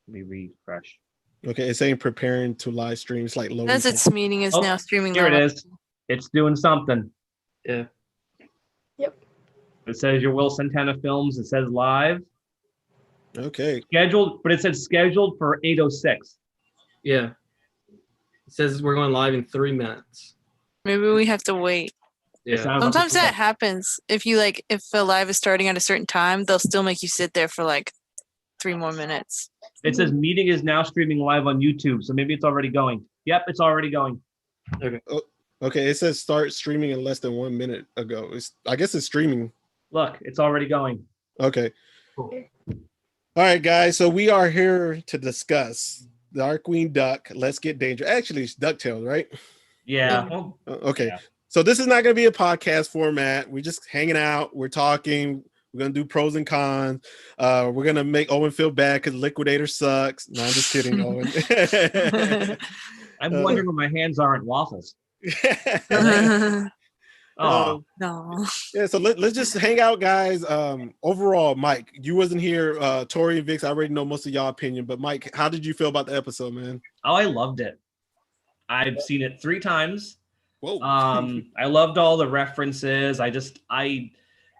Let me refresh. Okay, it's saying preparing to live stream. It's like loading. As its meeting is now streaming Here live. it is. It's doing something. Yeah. Yep. It says your Will Santana Films. It says live. Okay. Scheduled, but it says scheduled for 8:06. Yeah. It says we're going live in 3 minutes. Maybe we have to wait. Yeah. Sometimes that happens. If a live is starting at a certain time, they'll still make you sit there for like 3 more minutes. It says meeting is now streaming live on YouTube, so maybe it's already going. Yep, it's already going. Okay, it says start streaming in less than 1 minute ago. I guess it's streaming. Look, it's already going. Okay. Cool. All right, guys. So we are here to discuss Darkwing Duck. Let's Get Dangerous. Actually, it's Ducktales, right? Yeah. Okay. Yeah. So this is not going to be a podcast format. We're just hanging out. We're talking. We're going to do pros and cons. We're going to make Owen feel bad because Liquidator sucks. No, I'm just kidding, Owen. I'm wondering why my hands aren't waffles. No. Yeah, so let's just hang out, guys. Overall, Mike, you wasn't here. Tori and Vix, I already know most of y'all opinion, but Mike, how did you feel about the episode, man? Oh, I loved it. I've seen it 3 times. Whoa. I loved all the references.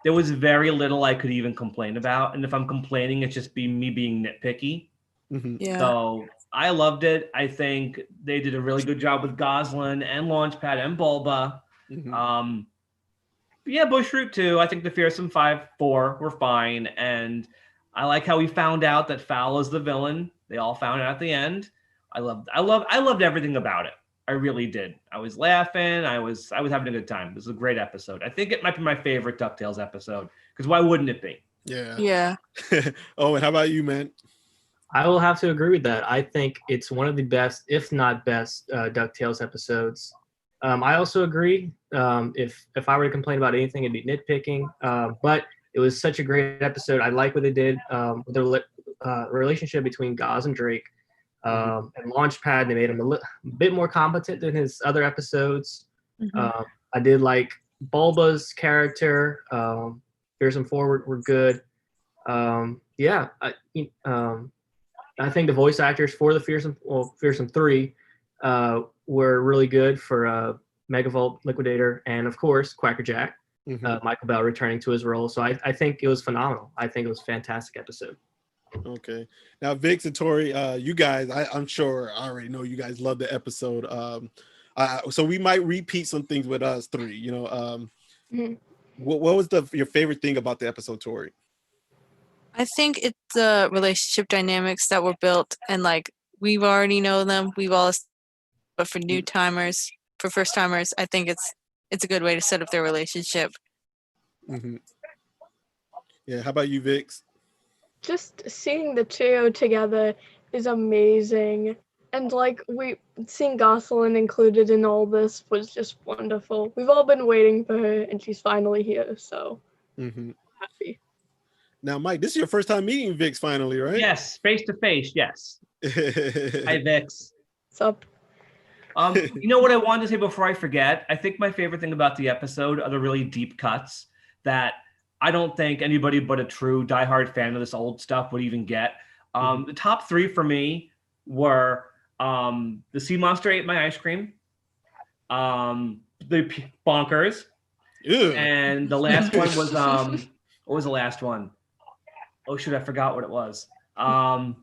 There was very little I could even complain about, and if I'm complaining, it's just me being nitpicky. Mm-hmm. Yeah. So I loved it. I think they did a really good job with Goslin and Launchpad and Bulba. Mm-hmm. Yeah, Bushroot too. I think the Fearsome 5-4 were fine, and I like how we found out that Fowl is the villain. They all found out at the end. I loved everything about it. I really did. I was laughing. I was having a good time. It was a great episode. I think it might be my favorite DuckTales episode, because why wouldn't it be? Yeah. Yeah. Oh, and how about you, man? I will have to agree with that. I think it's one of the best, if not best, DuckTales episodes. I also agree. If I were to complain about anything, it'd be nitpicking. But it was such a great episode. I like what they did with the relationship between Gaz and Drake. And Launchpad, they made him a bit more competent than his other episodes. Mm-hmm. I did like Bulba's character. Fearsome 4 were good. I think the voice actors for the Fearsome 3 were really good for Megavolt, Liquidator, and of course Quackerjack. Michael Bell returning to his role. So I think it was phenomenal. I think it was a fantastic episode. Okay. Now, Vix and Tori, you guys, I'm sure I already know you guys love the episode. So we might repeat some things with us 3. You know, what was your favorite thing about the episode, Tori? I think it's the relationship dynamics that were built, and like we've already know them. But for new timers, for first timers, I think it's a good way to set up their relationship. Mm-hmm. Yeah. How about you, Vix? Just seeing the trio together is amazing. And like seeing Goslin included in all this was just wonderful. We've all been waiting for her and she's finally here, so happy. Now, Mike, this is your first time meeting Vix finally, right? Yes, face to face, yes. Hi, Vix. What's up? You know what I wanted to say before I forget? I think my favorite thing about the episode are the really deep cuts that I don't think anybody but a true diehard fan of this old stuff would even get. The top 3 for me were the sea monster ate my ice cream, the bonkers, and the last one was what was the last one? Oh shoot, I forgot what it was. The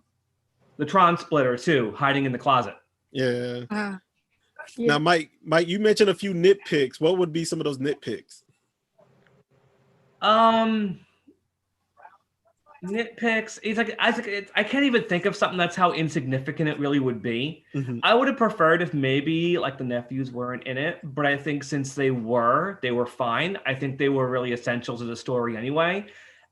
Tron Splitter too, hiding in the closet. Yeah. Yeah. Now, Mike, you mentioned a few nitpicks. What would be some of those nitpicks? Nitpicks. It's like I can't even think of something that's how insignificant it really would be. I would have preferred if maybe like the nephews weren't in it, but I think since they were fine. I think they were really essential to the story anyway.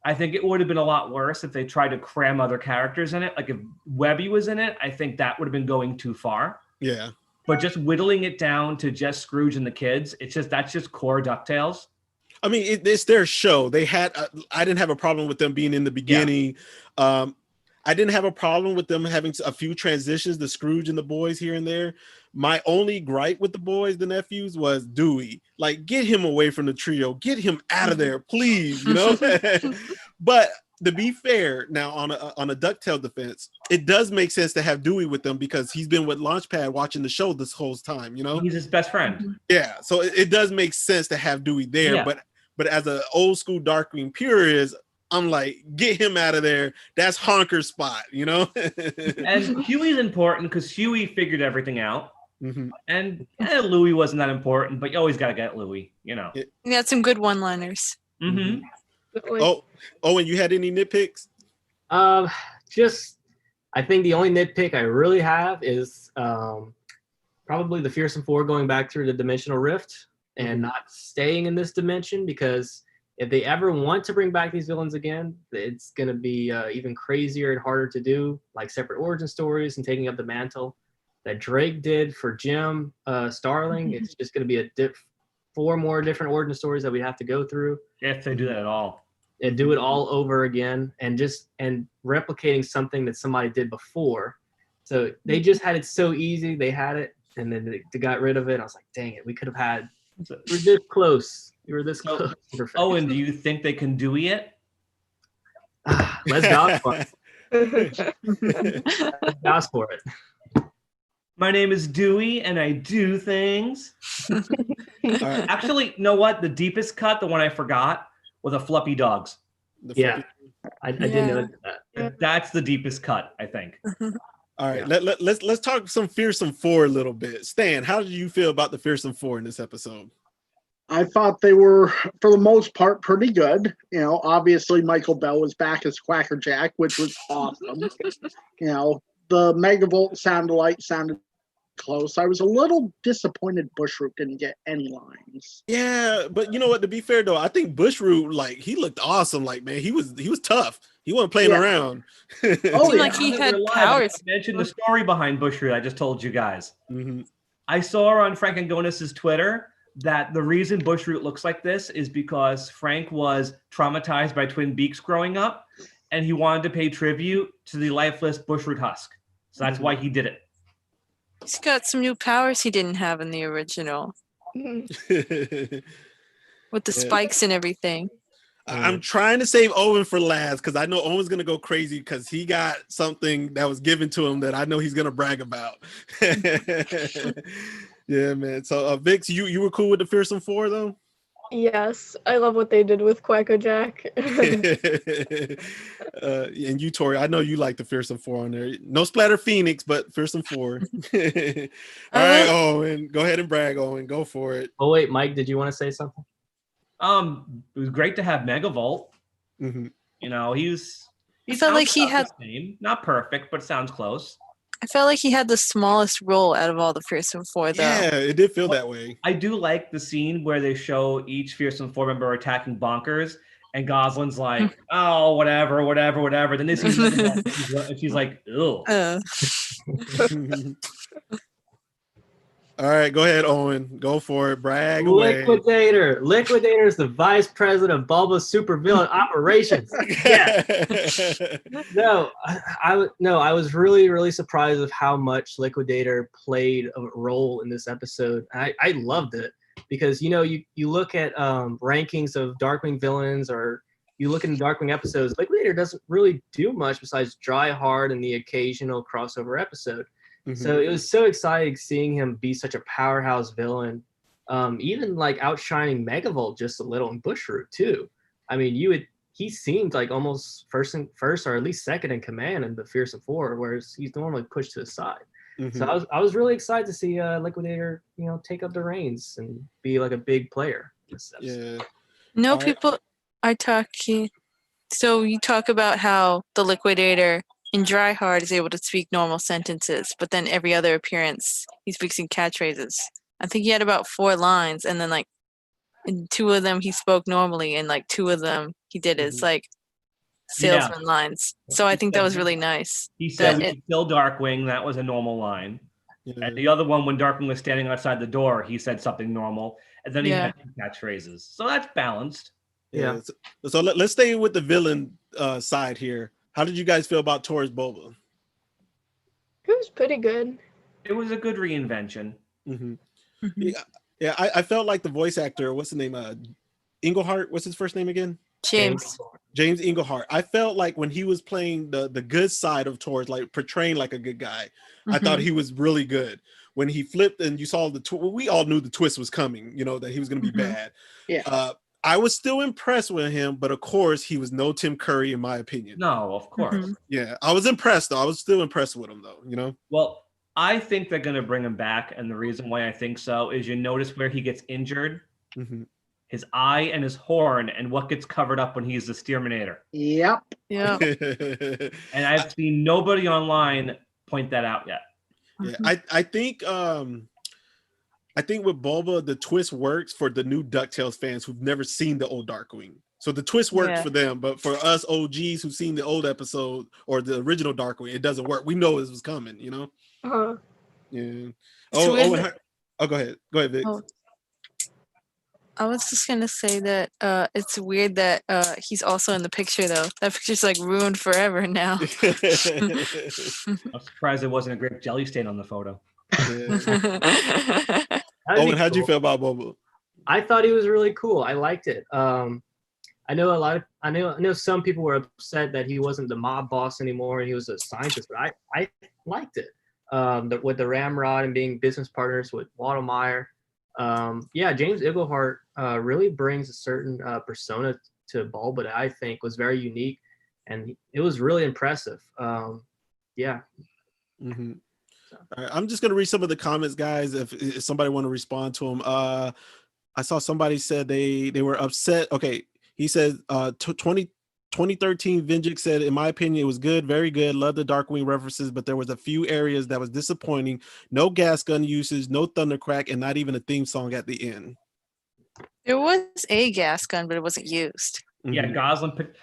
I think it would have been a lot worse if they tried to cram other characters in it. Like if Webby was in it, I think that would have been going too far. Yeah. But just whittling it down to just Scrooge and the kids, that's just core DuckTales. I mean, it's their show. They had. I didn't have a problem with them being in the beginning. Yeah. I didn't have a problem with them having a few transitions, the Scrooge and the boys here and there. My only gripe with the boys, the nephews, was Dewey. Like, get him away from the trio. Get him out of there, please. You know. But to be fair, now on a Ducktale defense, it does make sense to have Dewey with them because he's been with Launchpad watching the show this whole time. He's his best friend. Yeah, so it does make sense to have Dewey there. Yeah. But as an old school Darkwing purist, I'm like, get him out of there. That's Honker's spot, And Huey's important because Huey figured everything out. Mm-hmm. And Louie wasn't that important, but you always got to get Louie, You had some good one-liners. Mm-hmm. And you had any nitpicks? Just, I think the only nitpick I really have is probably the Fearsome Four going back through the dimensional rift and not staying in this dimension, because if they ever want to bring back these villains again, it's going to be even crazier and harder to do, like separate origin stories and taking up the mantle that Drake did for Jim Starling. It's just going to be 4 more different origin stories that we have to go through. If they do that at all. And do it all over again, and replicating something that somebody did before. So they just had it so easy. They had it, and then they got rid of it. I was like, dang it, we could have had. We're this close. We were this close. And do you think they can Dewey it? Let's go for it. Let's go for it. My name is Dewey, and I do things. Actually, you know what? The deepest cut, the one I forgot, was a Fluffy Dogs. I didn't know that. That's the deepest cut, I think. All right, let's talk some Fearsome Four a little bit. Stan, how did you feel about the Fearsome Four in this episode? I thought they were, for the most part, pretty good. Obviously Michael Bell was back as Quacker Jack, which was awesome. The Megavolt sounded close. I was a little disappointed Bushroot didn't get any lines. Yeah, but you know what? To be fair though, I think Bushroot, he looked awesome. Man, he was tough. He wasn't playing around. Like he had powers. I mentioned the story behind Bushroot. I just told you guys. Mm-hmm. I saw on Frank Angonis's Twitter that the reason Bushroot looks like this is because Frank was traumatized by Twin Beaks growing up, and he wanted to pay tribute to the lifeless Bushroot husk. So that's why he did it. He's got some new powers he didn't have in the original. With the spikes and everything. I'm trying to save Owen for last because I know Owen's going to go crazy because he got something that was given to him that I know he's going to brag about. Yeah, man. So, Vix, you were cool with the Fearsome Four, though? Yes, I love what they did with Quacker Jack. And you, Tori, I know you like the Fearsome Four on there. No Splatter Phoenix, but Fearsome Four. All right, Owen, go ahead and brag, Owen. Go for it. Oh wait, Mike, did you want to say something? It was great to have Megavolt. Mm-hmm. He felt like he had not perfect, but sounds close. I felt like he had the smallest role out of all the Fearsome Four, though. Yeah, it did feel that way. I do like the scene where they show each Fearsome Four member attacking Bonkers, and Gosalyn's like, "Oh, whatever." Then they see Megavolt, and she's like, "Ugh." All right, go ahead, Owen. Go for it. Brag away. Liquidator is the vice president of Bulba's supervillain operations. Yeah. I was really, really surprised of how much Liquidator played a role in this episode. I loved it because, you look at rankings of Darkwing villains, or you look in Darkwing episodes, Liquidator doesn't really do much besides try hard in the occasional crossover episode. Mm-hmm. So it was so exciting seeing him be such a powerhouse villain, even outshining Megavolt just a little, and Bushroot too. I mean, he seemed like almost first or at least second in command in the Fearsome Four, whereas he's normally pushed to the side. Mm-hmm. So I was really excited to see Liquidator, take up the reins and be like a big player. Yeah. No, people are talking. So you talk about how the Liquidator in Dry Hard is able to speak normal sentences, but then every other appearance he speaks in catchphrases. I think he had about 4 lines, and then in 2 of them he spoke normally, and 2 of them he did his salesman lines. So I think that was really nice. He said we could kill Darkwing. That was a normal line. Yeah. And the other one, when Darkwing was standing outside the door, he said something normal, and then he had 2 catchphrases. So that's balanced. Yeah. So let's stay with the villain side here. How did you guys feel about Tori's Boba? It was pretty good. It was a good reinvention. Mm-hmm. Mm-hmm. Yeah, I felt like the voice actor, what's the name? Englehart, what's his first name again? James. James Englehart. I felt like when he was playing the good side of Torres, like portraying like a good guy, I thought he was really good. When he flipped and you saw we all knew the twist was coming, you know, that he was going to be bad. Yeah. I was still impressed with him, but of course he was no Tim Curry in my opinion. No, of course. Yeah, I was impressed though. I was still impressed with him though, you know? Well, I think they're going to bring him back. And the reason why I think so is you notice where he gets injured, his eye and his horn, and what gets covered up when he's the Steerminator. Yep. Yeah. And I've seen nobody online point that out yet. Yeah, I think with Bulba, the twist works for the new DuckTales fans who've never seen the old Darkwing. So the twist works for them, but for us OGs who've seen the old episode or the original Darkwing, it doesn't work. We know this was coming, you know? Yeah. Go ahead. Go ahead, Vic. I was just gonna say that it's weird that he's also in the picture though. That picture's like ruined forever now. I'm surprised there wasn't a grape jelly stain on the photo. Owen, how'd you feel about Bobo? I thought he was really cool. I liked it. I know some people were upset that he wasn't the mob boss anymore and he was a scientist, but I liked it. With the Ramrod and being business partners with Waddlemeyer. James Iglehart really brings a certain persona to Bulba that I think was very unique, and it was really impressive. All right, I'm just gonna read some of the comments, guys. If somebody want to respond to them, I saw somebody said they were upset. Okay, he said 2013 Vinjic said, in my opinion, it was good, very good. Love the Darkwing references, but there was a few areas that was disappointing. No gas gun usage, no thundercrack, and not even a theme song at the end. There was a gas gun, but it wasn't used. Yeah, Gosling picked.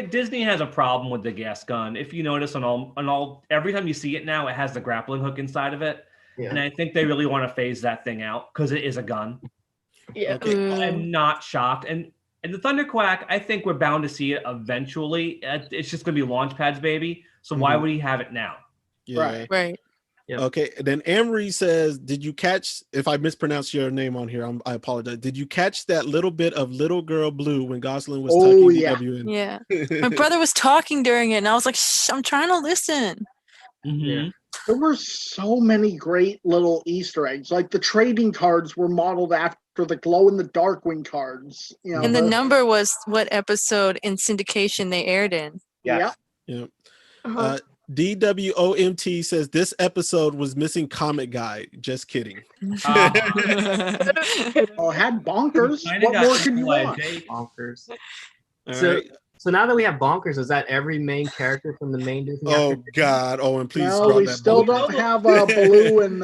Disney has a problem with the gas gun. If you notice on all, every time you see it now, it has the grappling hook inside of it, and I think they really want to phase that thing out because it is a gun. Yeah, Okay. I'm not shocked, and the Thunderquack, I think we're bound to see it eventually. It's just going to be launch pads, baby. So why would he have it now? Yeah. Right. Yep. Okay. Then Amory says, did you catch, if I mispronounced your name on here, I apologize. Did you catch that little bit of Little Girl Blue when Gosling was tucking DW in? Yeah. My brother was talking during it, and I was like, shh, I'm trying to listen. There were so many great little Easter eggs. Like the trading cards were modeled after the glow in the Darkwing cards. You know, And the number was what episode in syndication they aired in. Yeah. DWOMT says this episode was missing Comic Guy. Just kidding. Oh, it had Bonkers. What more can you want? Bonkers. All So now that we have Bonkers, is that every main character from the main Disney? Oh God, Owen, please. No, we still don't have Baloo and.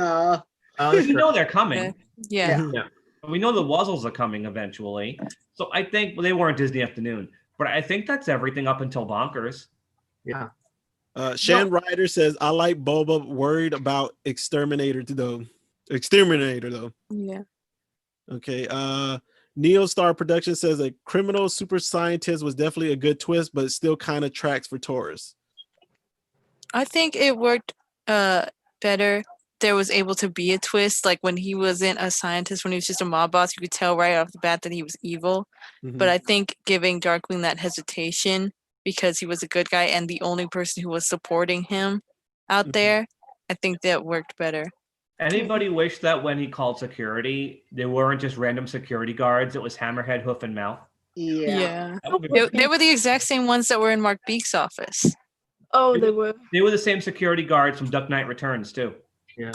We know they're coming. Yeah. We know the Wuzzles are coming eventually. So I think they weren't Disney Afternoon, but I think that's everything up until Bonkers. Yeah. Shan Ryder says, I like Boba, worried about Exterminator though. Yeah. Okay. Neo Star Production says a criminal super scientist was definitely a good twist, but it still kind of tracks for Taurus. I think it worked better. There was able to be a twist. Like when he wasn't a scientist, when he was just a mob boss, you could tell right off the bat that he was evil. But I think giving Darkwing that hesitation because he was a good guy and the only person who was supporting him out there, I think that worked better. Anybody wish that when he called security, they weren't just random security guards, it was Hammerhead, Hoof, and Mouth? Yeah. They were the exact same ones that were in Mark Beek's office. Oh, they were. They were the same security guards from Duck Knight Returns, too. Yeah.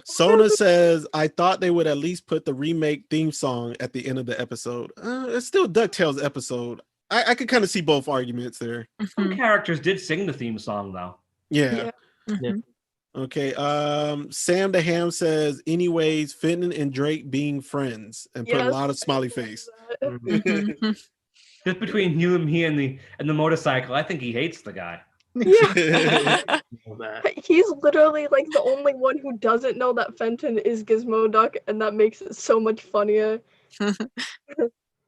Sona says, I thought they would at least put the remake theme song at the end of the episode. It's still DuckTales episode. I could kind of see both arguments there. Some characters did sing the theme song, though. Yeah. Okay. Sam the Ham says, anyways, Finn and Drake being friends, and put a lot of smiley face. Just between you and me and the motorcycle, I think he hates the guy. Yeah. He's literally like the only one who doesn't know that Fenton is Gizmo Duck, and that makes it so much funnier.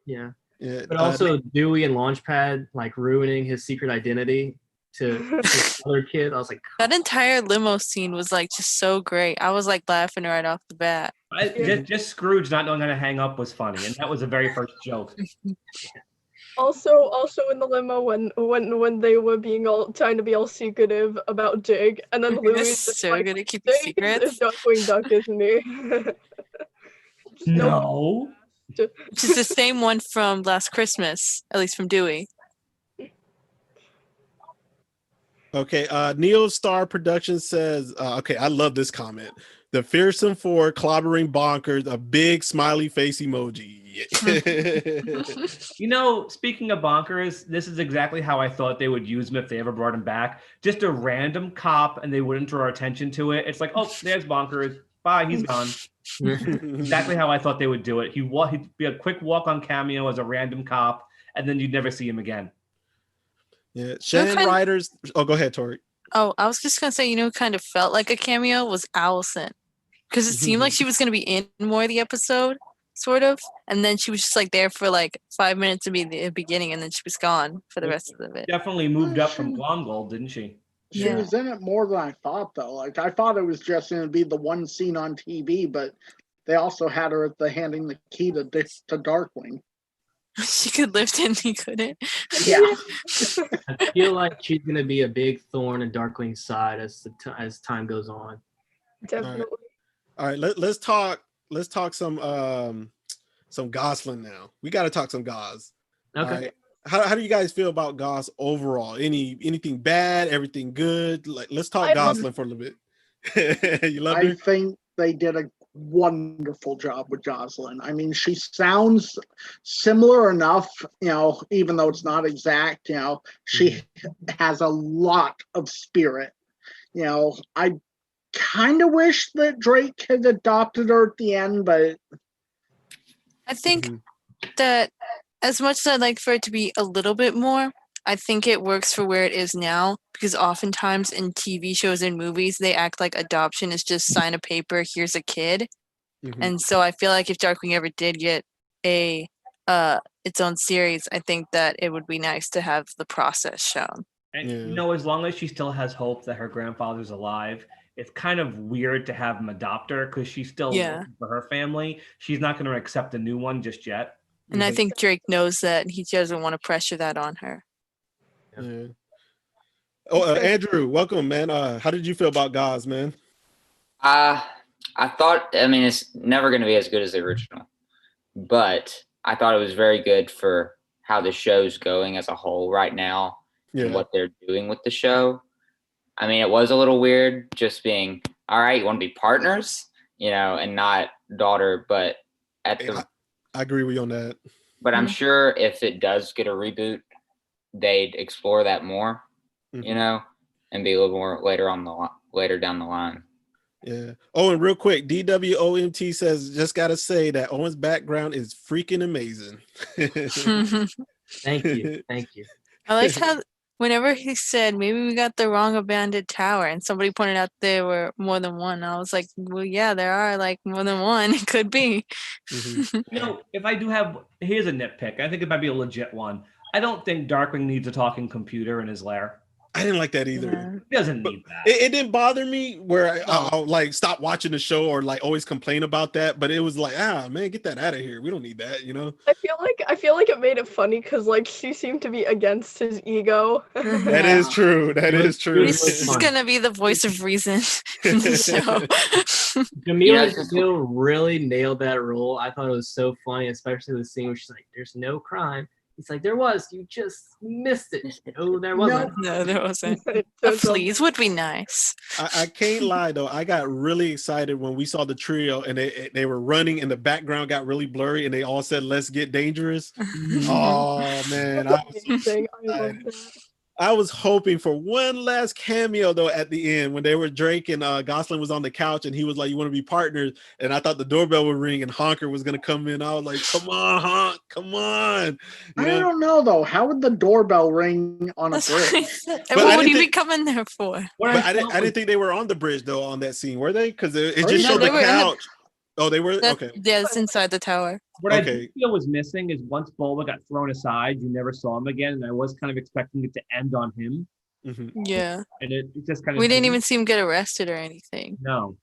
Yeah. But also Dewey and Launchpad like ruining his secret identity to this other kid. I was like, that entire limo scene was like just so great. I was like laughing right off the bat. Just Scrooge not knowing how to hang up was funny, and that was the very first joke. Also in the limo when they were being all trying to be all secretive about Dig, and then You're Louis just so like, good at keeping Dig secrets. is Darkwing Duck, isn't he? Just No. Which is the same one from last Christmas, at least from Dewey. Okay, Neo Star Productions says, okay, I love this comment. The Fearsome Four clobbering bonkers, a big smiley face emoji. You know, speaking of bonkers, this is exactly how I thought they would use him if they ever brought him back. Just a random cop, and they wouldn't draw attention to it. It's like, oh, there's bonkers. Bye, he's gone. Exactly how I thought they would do it. He'd be a quick walk-on cameo as a random cop, and then you'd never see him again. Yeah, Shan Riders. Oh, go ahead, Tori. Oh, I was just gonna say, who kind of felt like a cameo was Allison, because it seemed like she was gonna be in more of the episode, sort of, and then she was just like there for like 5 minutes to be the beginning, and then she was gone for the rest of it. Definitely moved up from Glomgold, didn't she? She was in it more than I thought, though. Like, I thought it was just going to be the one scene on TV, but they also had her at the handing the key to Darkwing. She could lift and he couldn't. Yeah. I feel like she's gonna be a big thorn in Darkwing's side as time goes on. Definitely. All right, let's talk some Gosling now. We got to talk some Gos. Okay. All right. How do you guys feel about Gos overall? Anything bad? Everything good? Like, let's talk Gosling for a little bit. You love her? I think they did a wonderful job with Jocelyn. I mean, she sounds similar enough, even though it's not exact, she has a lot of spirit. I kind of wish that Drake had adopted her at the end, but I think that as much as I'd like for it to be a little bit more, I think it works for where it is now, because oftentimes in TV shows and movies, they act like adoption is just sign a paper, here's a kid. And so I feel like if Darkwing ever did get its own series, I think that it would be nice to have the process shown. And as long as she still has hope that her grandfather's alive, it's kind of weird to have him adopt her because she's still looking for her family. She's not going to accept a new one just yet. And I think Drake knows that, and he doesn't want to pressure that on her. Yeah. Oh, Andrew, welcome, man. How did you feel about Gos, man? I thought, it's never going to be as good as the original, but I thought it was very good for how the show's going as a whole right now and what they're doing with the show. It was a little weird just being, all right, you want to be partners, and not daughter, but I agree with you on that. But I'm sure if it does get a reboot, they'd explore that more, and be a little more later down the line. Yeah. Oh, and real quick, DWOMT says, just got to say that Owen's background is freaking amazing. Thank you. I like how whenever he said, maybe we got the wrong abandoned tower, and somebody pointed out there were more than one, I was like, well, yeah, there are like more than one. It could be. If I do have, here's a nitpick. I think it might be a legit one. I don't think Darkwing needs a talking computer in his lair. I didn't like that either. He doesn't need that. It didn't bother me where I'll like stop watching the show or like always complain about that. But it was like, man, get that out of here. We don't need that, I feel like it made it funny because like she seemed to be against his ego. That is true. He's gonna be the voice of reason in the show. Jamila still really nailed that role. I thought it was so funny, especially the scene where she's like, "There's no crime." He's like, there was. You just missed it. Oh, there wasn't. No, there wasn't. A fleas would be nice. I can't lie, though. I got really excited when we saw the trio and they were running and the background got really blurry and they all said, let's get dangerous. Oh, man. I was hoping for one last cameo, though, at the end when they were Drake and Gosling was on the couch and he was like, you want to be partners? And I thought the doorbell would ring and Honker was going to come in. I was like, come on, Honk, come on. I don't know, though. How would the doorbell ring on a bridge? What would he be coming there for? I didn't think they were on the bridge, though, on that scene, were they? Because it just showed the couch. Oh, they were? Okay. Yeah, it's inside the tower. What I feel was missing is once Bulma got thrown aside, you never saw him again, and I was kind of expecting it to end on him. Yeah. And it just kind of... We didn't even see him get arrested or anything. No.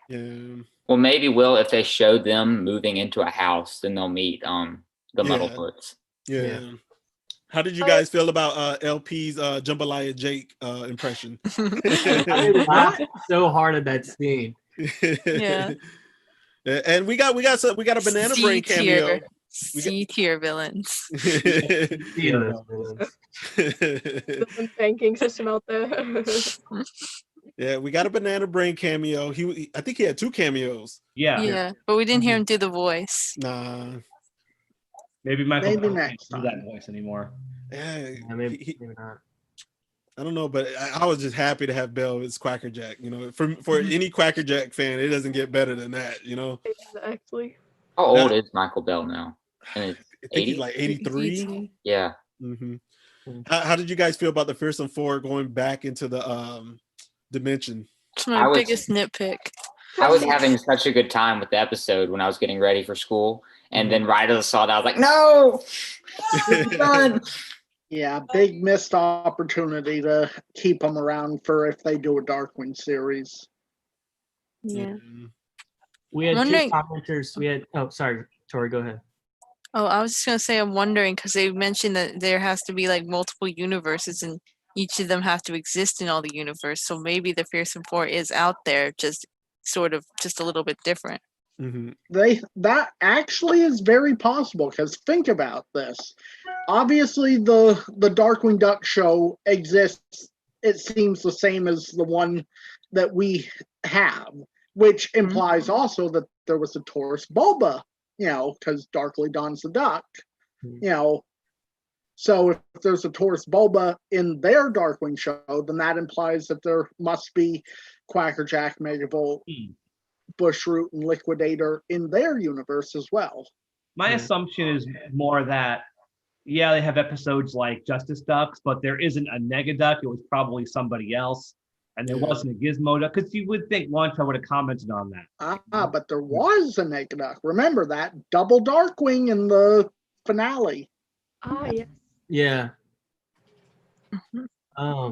Yeah. Well, maybe if they show them moving into a house, then they'll meet the Muddlefoots. Yeah. How did you guys feel about LP's Jambalaya Jake impression? I laughed so hard at that scene. Yeah. And we got a Banana Brain cameo. C tier villains. The banking system out there. Yeah, we got a Banana Brain cameo. I think he had 2 cameos. Yeah, but we didn't hear him do the voice. Nah. Maybe Michael Maybe Bell next can't do that time. voice anymore. Yeah, Maybe not. I don't know, but I was just happy to have Bell as Quackerjack. You know, for any Quackerjack fan, it doesn't get better than that. You know. Exactly. How old is Michael Bell now? I think he's like 83. Yeah. Mm-hmm. How did you guys feel about the Fearsome Four going back into the dimension? It's my biggest nitpick. I was having such a good time with the episode when I was getting ready for school, and then right as I saw that, I was like, "No, it's done." Yeah, big missed opportunity to keep them around for if they do a Darkwing series. Yeah. We had Wondering- 2 commenters. Oh, sorry, Tori, go ahead. Oh, I was just gonna say I'm wondering because they mentioned that there has to be like multiple universes and each of them have to exist in all the universe. So maybe the Fearsome Four is out there, just a little bit different. Mm-hmm. That actually is very possible because think about this. Obviously, the Darkwing Duck show exists. It seems the same as the one that we have, which implies also that there was a Taurus Bulba. You know, because Darkly Dawn's the duck. You know, so if there's a Taurus Bulba in their Darkwing show, then that implies that there must be Quackerjack, Megavolt, Bushroot, and Liquidator in their universe as well. My assumption is more that, yeah, they have episodes like Justice Ducks, but there isn't a Negaduck. It was probably somebody else. And there wasn't a Gizmo Duck, because you would think Wanta would have commented on that. But there was a Negaduck. Remember that double Darkwing in the finale. Yes. Yeah. I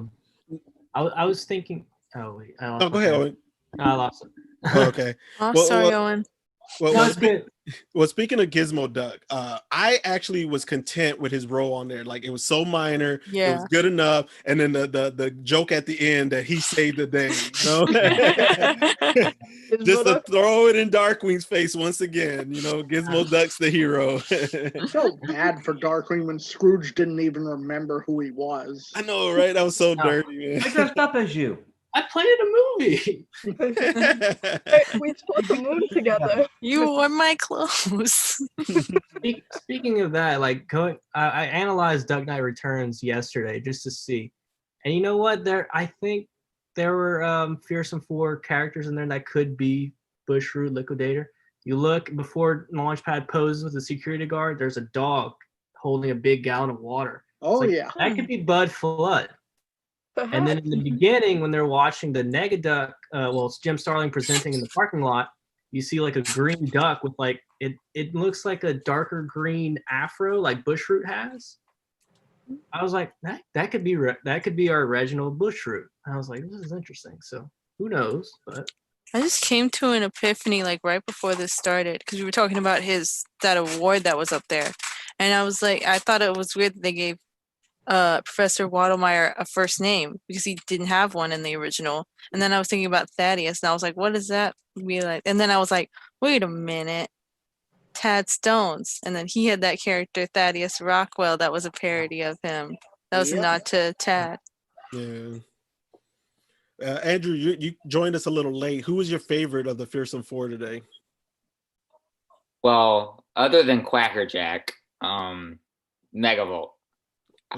was thinking. Oh wait. Oh, go ahead, Owen. I lost it. Oh, okay. Sorry, Owen. Well, speaking of Gizmo Duck, I actually was content with his role on there. Like, it was so minor, it was good enough. And then the joke at the end that he saved the day, you know? Just to throw it in Darkwing's face once again, you know, Gizmo Duck's the hero. So bad for Darkwing when Scrooge didn't even remember who he was. I know, right? That was so dirty, man. I dressed up as you. I played in a movie. We took the moon together. You wore my clothes. Speaking of that, like I analyzed Duck Knight Returns yesterday just to see, and you know what? I think there were Fearsome Four characters in there that could be Bushroot, Liquidator. You look before Launchpad poses with the security guard. There's a dog holding a big gallon of water. Oh yeah, that could be Bud Flood. And then in the beginning, when they're watching the Negaduck, it's Jim Starlin presenting in the parking lot, you see like a green duck with like, it looks like a darker green afro like Bushroot has. I was like, that could be our Reginald Bushroot. I was like, this is interesting. So who knows? But I just came to an epiphany like right before this started because we were talking about that award that was up there. And I was like, I thought it was weird that they gave Professor Waddlemeyer a first name because he didn't have one in the original. And then I was thinking about Thaddeus and I was like, what does that mean? Like? And then I was like, wait a minute, Tad Stones. And then he had that character Thaddeus Rockwell that was a parody of him. That was a nod to Tad. Yeah. Andrew, you joined us a little late. Who was your favorite of the Fearsome Four today? Well, other than Quackerjack, Megavolt.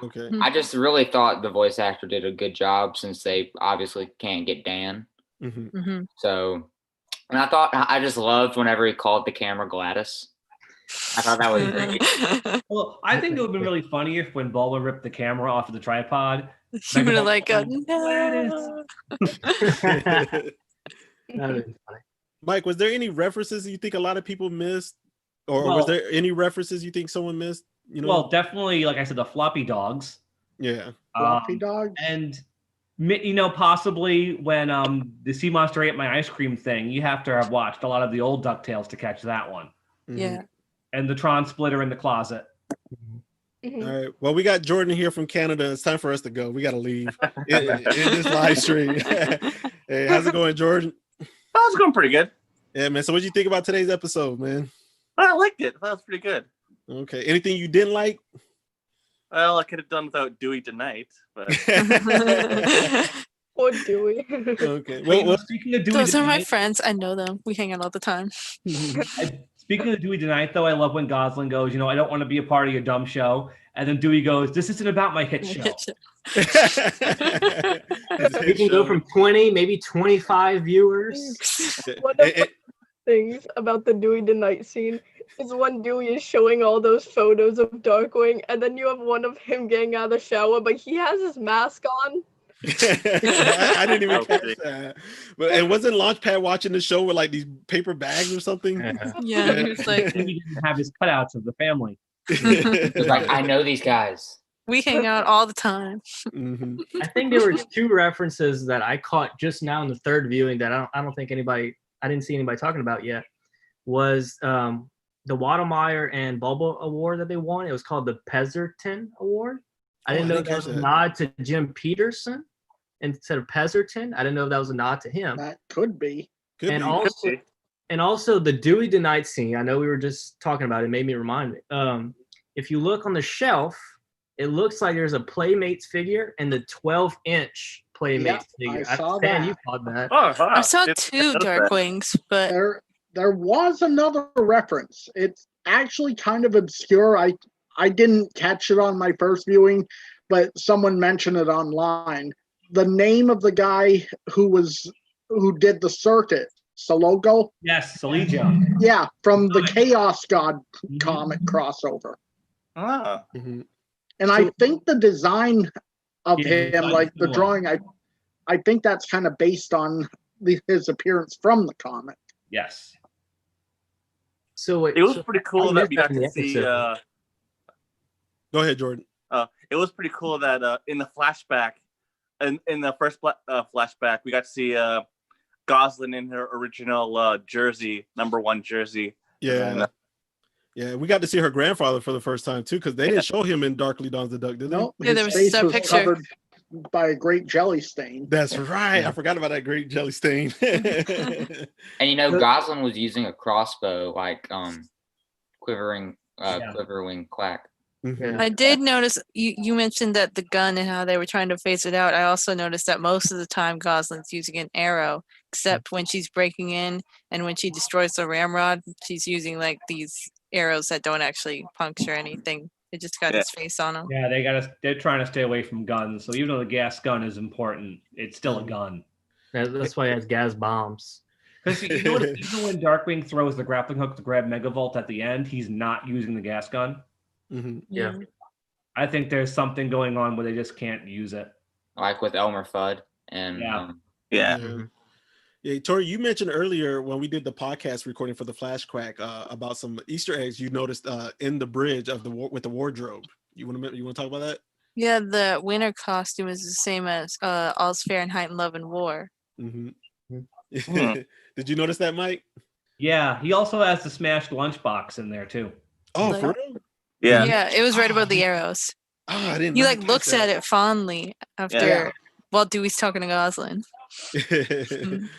Okay. I just really thought the voice actor did a good job since they obviously can't get Dan. So, and I just loved whenever he called the camera Gladys. I thought that was great. Well, I think it would have been really funny if when Bulma ripped the camera off of the tripod, he would have like, no. that would be funny. Mike, was there any references you think a lot of people missed? Or was there any references you think someone missed? You know? Well, definitely, like I said, the floppy dogs. Yeah. Floppy dogs. And, you know, possibly when the sea monster ate my ice cream thing, you have to have watched a lot of the old DuckTales to catch that one. Yeah. And the Tron splitter in the closet. Mhm. All right. Well, we got Jordan here from Canada. It's time for us to go. We got to leave in this live stream. Hey, how's it going, Jordan? Oh, it's going pretty good. Yeah, man. So what did you think about today's episode, man? I liked it. That was pretty good. Okay. Anything you didn't like? Well, I could have done without Dewey tonight, but Or Dewey. Okay. Well, speaking of Dewey, Those are my tonight, friends. I know them. We hang out all the time. speaking of Dewey tonight, though, I love when Gosling goes, I don't want to be a part of your dumb show. And then Dewey goes, this isn't about my hit show. We can go from 20, maybe 25 viewers. One of the things about the Dewey tonight scene is when Dewey is showing all those photos of Darkwing, and then you have one of him getting out of the shower, but he has his mask on. I didn't even catch that. But and wasn't Launchpad watching the show with like these paper bags or something? Yeah, he was like, He didn't have his cutouts of the family. It's like, I know these guys. we hang out all the time. Mhm. I think there were 2 references that I caught just now in the third viewing that I don't think I didn't see anybody talking about yet. Was the Waddlemeyer and Bulba award that they won? It was called the Pezerton Award. I didn't know that was a nod to Jim Peterson instead of Pezerton. I didn't know if that was a nod to him. That could be. Could And be. also the Dewey tonight scene. I know we were just talking about it. Made me remind me. If you look on the shelf, it looks like there's a Playmates figure and the 12-inch Playmates figure. I saw Stan, that. you caught that. oh, wow. I saw Didn't 2 notice that. Darkwings, but There was another reference. It's actually kind of obscure. I didn't catch it on my first viewing, but someone mentioned it online. The name of the guy who did the circuit, Salogo? Yes, Salijo. Yeah, from the Chaos God comic crossover. Ah. Mhm. And I think the design of Yeah, him, like the cool. drawing, I think that's kind of based on his appearance from the comic. Yes. So It was pretty cool that we got to see. Go ahead, Jordan. It was pretty cool that in the flashback, in the first flashback, we got to see Goslin in her original jersey, #1 jersey. Yeah. Yeah, we got to see her grandfather for the first time too, because they didn't show him in Darkly Dawns the Duck, did they? No, Yeah, there his was face that was picture. covered by a great jelly stain. That's right. I forgot about that great jelly stain. And Goslin was using a crossbow, like quivering quiverwing quack. Mhm. I did notice you mentioned that the gun and how they were trying to phase it out. I also noticed that most of the time Goslin's using an arrow, except when she's breaking in and when she destroys the ramrod, she's using like these arrows that don't actually puncture anything. It just got his face on them. Yeah, they're trying to stay away from guns. So even though the gas gun is important, it's still a gun. That's why it has gas bombs. Because even when Darkwing throws the grappling hook to grab Megavolt at the end, he's not using the gas gun. Mhm. Yeah. I think there's something going on where they just can't use it. Like with Elmer Fudd and Yeah. Yeah. Yeah, Tori, you mentioned earlier when we did the podcast recording for the Flash Quack about some Easter eggs you noticed in the bridge of with the wardrobe. You want to talk about that? Yeah, the winter costume is the same as All's Fahrenheit in Love and War. Mm-hmm. Mhm. Did you notice that, Mike? Yeah, he also has the smashed lunchbox in there too. Oh, Like- for real? Yeah. Yeah, it was right above the arrows. Oh, I didn't. He like looks at it fondly after while Dewey's talking to Goslin. it.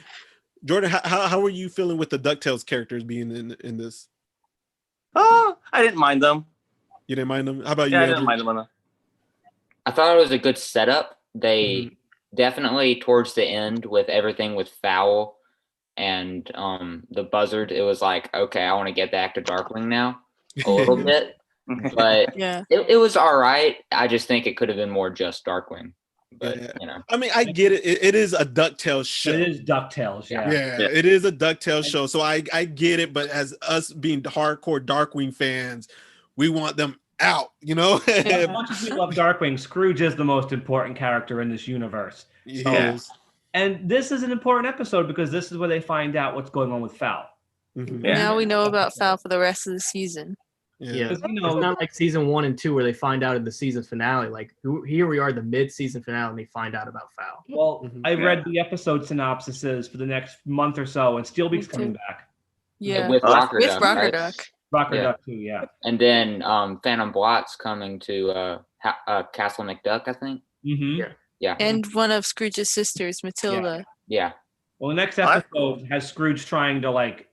Jordan, how are you feeling with the Ducktales characters being in this? Oh, I didn't mind them. You didn't mind them? How about you? Yeah, I Andrew? didn't mind them. I thought it was a good setup. They Mhm. definitely towards the end with everything with Fowl and the buzzard, it was like, okay, I want to get back to Darkwing now a little bit. But Yeah. it was all right. I just think it could have been more just Darkwing. But Yeah. I mean, I get it. It is a DuckTales show. It is DuckTales, yeah. Yeah, it is a DuckTales show. So I get it. But as us being hardcore Darkwing fans, we want them out, As much as we love Darkwing, Scrooge is the most important character in this universe. Yes. And this is an important episode because this is where they find out what's going on with Fowl. Mhm. Yeah. Now we know about Fowl for the rest of the season. Yeah. Because, It's not like season 1 and 2 where they find out in the season finale. Like here we are, the mid-season finale, and they find out about Fowl. Well, Mhm. I read the episode synopsises for the next month or so, and Steelbeak's Me coming too. back. Yeah. With Rocker With Duck, Rocker right? Duck. Rocker Yeah. Duck too, yeah. And then Phantom Blot's coming to Castle McDuck, I think. Mm-hmm. Yeah. And one of Scrooge's sisters, Matilda. Yeah. Well, the next episode has Scrooge trying to like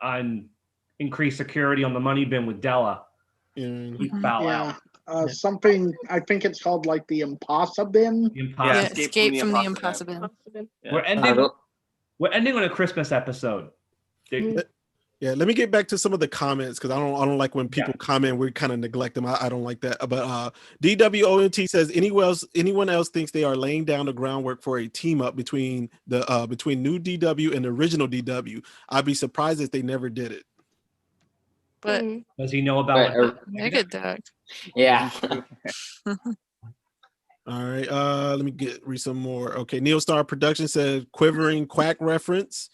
increase security on the money bin with Della. He foul out. Something, I think it's called like the Impossible Bin. Yeah, Escape from the Impossible Bin. Yeah. We're ending on a Christmas episode. Yeah, let me get back to some of the comments because I don't like when people comment. We kind of neglect them. I don't like that. But DWONT says anyone else thinks they are laying down the groundwork for a team up between new DW and the original DW. I'd be surprised if they never did it. But does he know about Mega Duck? Yeah. All right. Let me read some more. Okay, Neil Star Production said quivering quack reference.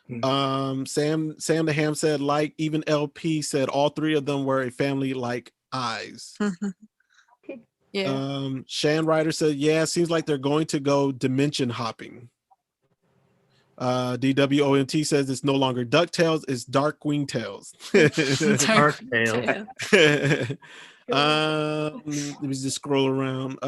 Sam the Ham said like, even LP said all three of them were a family like eyes. Yeah. Shan Ryder said, yeah, seems like they're going to go dimension hopping. DWOMT says it's no longer Ducktales, it's Darkwing Tales. Darktales. Let me just scroll around.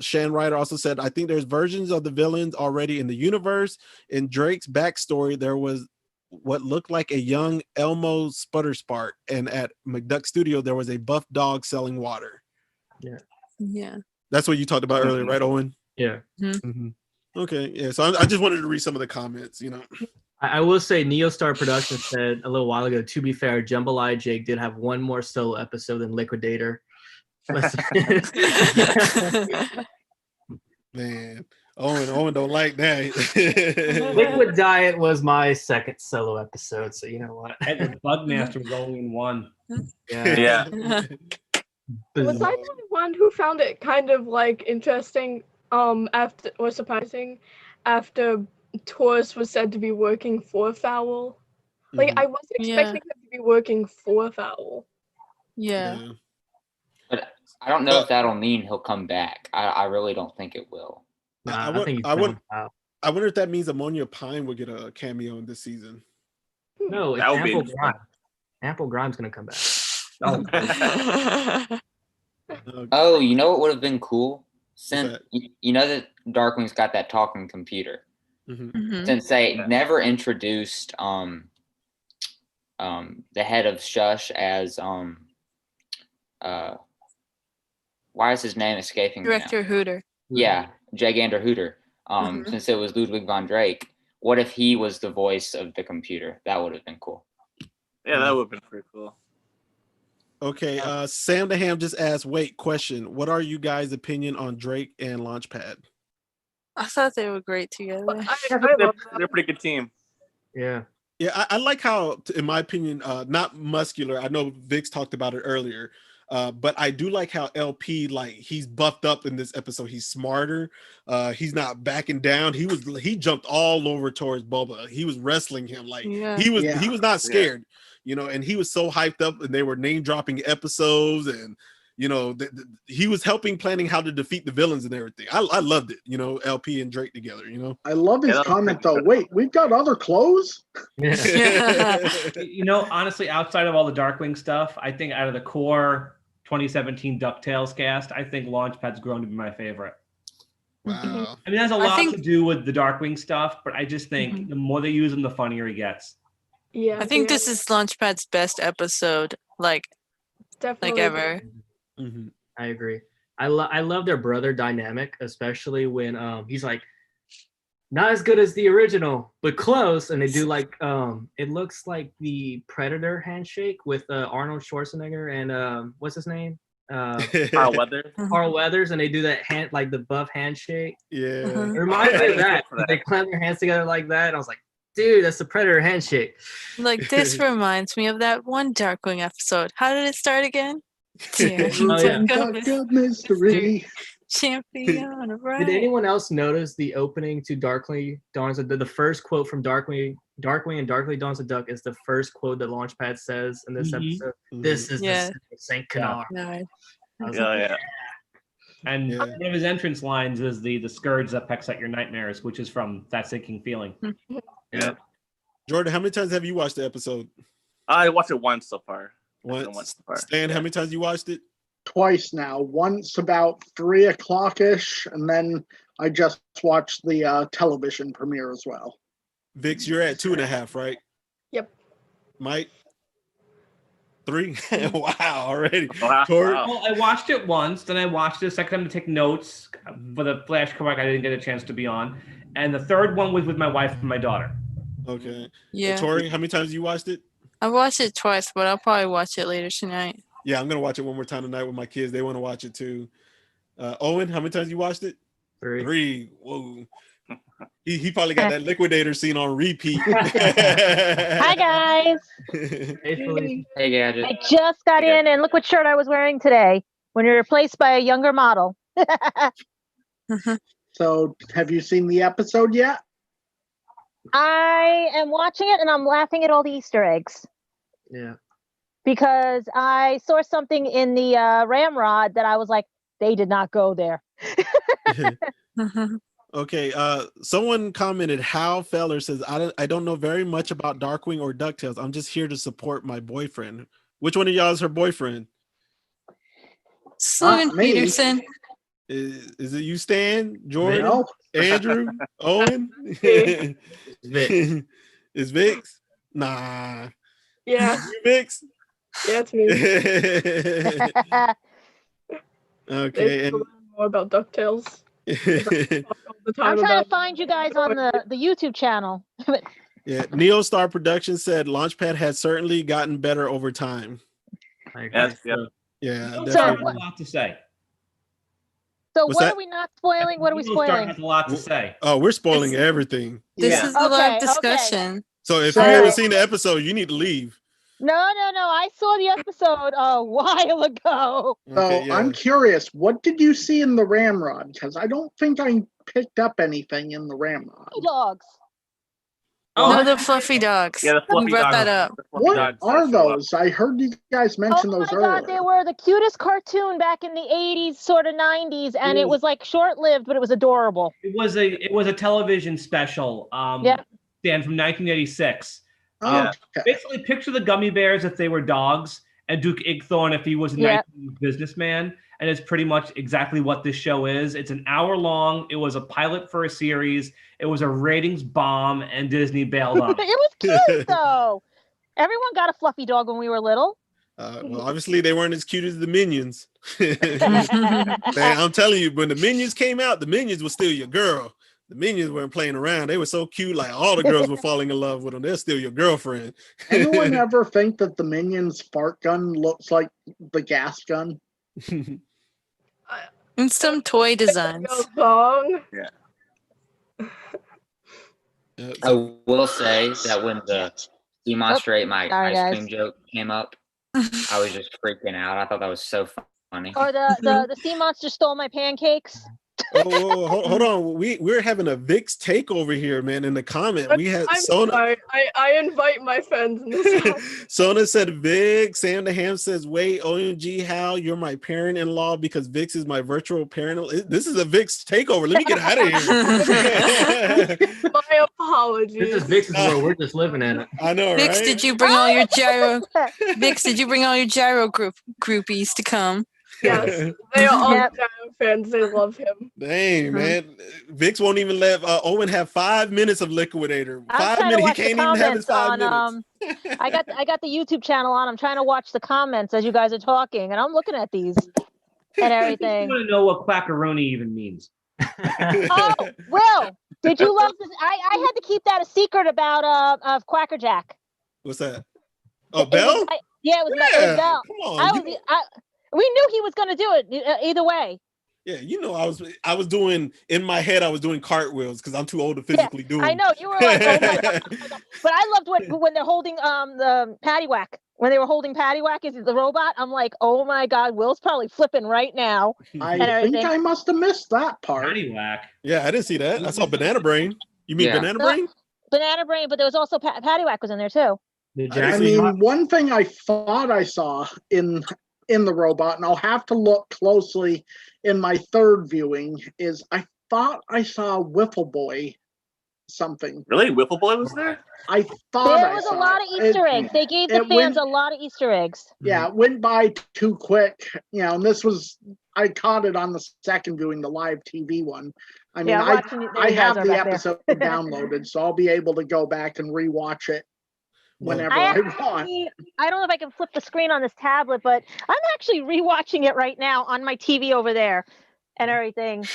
Shan Ryder also said, I think there's versions of the villains already in the universe. In Drake's backstory, there was what looked like a young Elmo Sputterspark, and at McDuck Studio, there was a buff dog selling water. Yeah. That's what you talked about earlier, right, Owen? Yeah. Mm-hmm. Okay, yeah. So I just wanted to read some of the comments, I will say Neostar Productions said a little while ago, to be fair, Jambalaya Jake did have one more solo episode than Liquidator. Man, Owen don't like that. Liquid Diet was my second solo episode, so you know what? And the Bugmaster was only in one. Yeah. Was I the one who found it kind of like interesting after, or surprising, after Taurus was said to be working for Fowl? Like, I wasn't expecting him to be working for Fowl. Yeah. But I don't know if that'll mean he'll come back. I really don't think it will. I wonder if that means Ammonia Pine will get a cameo in this season. No, it's Ample Grimes. Ample Grimes gonna come back. Oh, you know what would have been cool? Since you know that Darkwing's got that talking computer. Since they never introduced the head of Shush as why is his name escaping Director me now? Hooter. Yeah, Jagander Hooter. Since it was Ludwig von Drake, what if he was the voice of the computer? That would have been cool. Yeah, that would have been pretty cool. Okay, Sam the Ham just asked, question, what are you guys' opinion on Drake and Launchpad? I thought they were great together. They're a pretty good team. Yeah. Yeah, I like how, in my opinion, not muscular. I know Vix talked about it earlier, but I do like how LP, like, he's buffed up in this episode. He's smarter. He's not backing down. He jumped all over towards Boba. He was wrestling him like he was not scared, and he was so hyped up, and they were name dropping episodes, and he was helping planning how to defeat the villains and everything. I loved it, LP and Drake together, I love his comment though. Wait, we've got other clothes? Honestly, outside of all the Darkwing stuff, I think out of the core 2017 DuckTales cast, I think Launchpad's grown to be my favorite. Wow. I mean, that's a lot to do with the Darkwing stuff, but I just think the more they use him, the funnier he gets. Yeah. I think this is Launchpad's best episode, definitely ever. I agree. I love their brother dynamic, especially when he's like not as good as the original, but close, and they do it looks like the Predator handshake with Arnold Schwarzenegger and what's his name? Carl Weathers. Carl Weathers, and they do that hand, like the buff handshake. Yeah. It reminds me of that. They clamp their hands together like that, and I was like, dude, that's the Predator handshake. This reminds me of that one Darkwing episode. How did it start again? Mystery. Champion, right? Did anyone else notice the opening to Darkly Dawns of the first quote from Darkwing and Darkly Dawns of Duck is the first quote that Launchpad says in this episode. This is the Saint Canard. Yeah. And one of his entrance lines is the scourge that pecks at your nightmares, which is from That Sinking Feeling. Yeah. Jordan, how many times have you watched the episode? I watched it once so far. Once. Stan, how many times you watched it? Twice now. Once about 3 o'clock-ish, and then I just watched the television premiere as well. Vix, you're at 2.5, right? Yep. Mike? 3? Wow, already. Wow. Tori? Well, I watched it once, then I watched it a second time to take notes for the flash comeback I didn't get a chance to be on. And the third one was with my wife and my daughter. Okay. Yeah. Tori, how many times you watched it? I watched it twice, but I'll probably watch it later tonight. Yeah, I'm gonna watch it one more time tonight with my kids. They want to watch it too. Owen, how many times you watched it? 3. 3. Whoa. He probably got that liquidator scene on repeat. Hi guys. Hey, Felicia. Hey, Gadget. I just got in and look what shirt I was wearing today when you're replaced by a younger model. So, have you seen the episode yet? I am watching it and I'm laughing at all the Easter eggs Yeah. because I saw something in the ramrod that I was like, they did not go there. Okay, someone commented, Hal Feller says, I don't know very much about Darkwing or DuckTales. I'm just here to support my boyfriend. Which one of y'all is her boyfriend? Slogan me. Peterson. Is it you, Stan, Jordan, No. Andrew, Owen? Vix. Is Vix? Nah. Yeah, You Vix? yeah, it's me. Okay. They And learn more about Ducktales. Talk all the time I'm trying about to find you guys on the YouTube channel. yeah, Neostar Productions said Launchpad has certainly gotten better over time. I agree. Yes, yep. Yeah, Neostar definitely. has a lot to say. So What's what that? are we not spoiling? What are we Neostar spoiling? has a lot to say. Oh, we're spoiling It's- everything. This Yeah. is the live Okay, discussion. So if So- you haven't seen the episode, you need to leave. No. I saw the episode a while ago. So Okay, yeah. I'm curious, what did you see in the ramrod? Because I don't think I picked up anything in the ramrod. Dogs. No, the fluffy dogs. Yeah, the fluffy You brought dogs. that up. The fluffy What dogs are that show up. those? I heard you guys mention Oh my those god, they earlier. were the cutest cartoon back in the 80s, sort of 90s, and it was like short-lived, but it was adorable. It was a television special. Yep. Dan, from 1986. Oh, okay. Basically, picture the gummy bears if they were dogs, and Duke Igthorn if he was a Yep. 1980s businessman. And it's pretty much exactly what this show is. It's an hour long. It was a pilot for a series. It was a ratings bomb, and Disney bailed on It it. was cute though. Everyone got a fluffy dog when we were little. Well, obviously they weren't as cute as the Minions. Man, I'm telling you, when the Minions came out, the Minions was still your girl. The Minions weren't playing around. They were so cute, like all the girls were falling in love with them. They're still your girlfriend. Anyone ever think that the Minions fart gun looks like the gas gun? And some toy designs. Real song. I will say that when the sea monster ate my sorry, ice cream guys. joke came up, I was just freaking out. I thought that was so funny. Or the sea monster stole my pancakes. Oh, hold on. We're having a Vix takeover here, man. In the comment, we had I'm Sona. sorry. I invite my friends in this house. Sona said Vix. Sam the Ham says, wait, OMG, Hal, you're my parent-in-law because Vix is my virtual parent. This is a Vix takeover. Let me get out of here. My apologies. This is Vix's world. We're just living in it. I know, Vix, right? did you bring all your gyro? Vix, did you bring all your gyro groupies to come? Yes, they are all Yep. Gyro fans. They love him. Dang, man. Vix won't even let Owen have 5 minutes of Liquidator. I'm 5 trying to minutes. He watch the can't even have his comments 5 on minutes. I got the YouTube channel on. I'm trying to watch the comments as you guys are talking, and I'm looking at these and I everything. want to know what quackaroni even means. Oh, Will, did you love this? I had to keep that a secret about of Quacker Jack. What's that? Oh, It was Bell? yeah, it was, it was Bell. Come on. We knew he was going to do it either way. Yeah, you know, I was doing in my head. I was doing cartwheels because I'm too old to physically do them. I know you were like, oh my god! But I loved when they're holding the paddywhack. When they were holding paddywhack as the robot, I'm like, oh my god, Will's probably flipping right now. I And think everything. I must have missed that part. Paddywhack. Yeah, I didn't see that. I saw Banana Brain. You mean Yeah. Banana Brain? Banana Brain, but there was also paddywhack was in there too. The I I Jackson mean, Box- one thing I thought I saw in the robot, and I'll have to look closely in my third viewing, is I thought I saw Wiffle Boy something. Really? Wiffle Boy was there? I thought There I was a saw lot it. of Easter eggs. They gave the it went- fans a lot of Easter eggs. Yeah, it went by too quick, and I caught it on the second viewing, the live TV one. I mean, Yeah, I have the episode downloaded, so I'll be able to go back and rewatch it whenever I want. I don't know if I can flip the screen on this tablet, but I'm actually rewatching it right now on my TV over there and everything.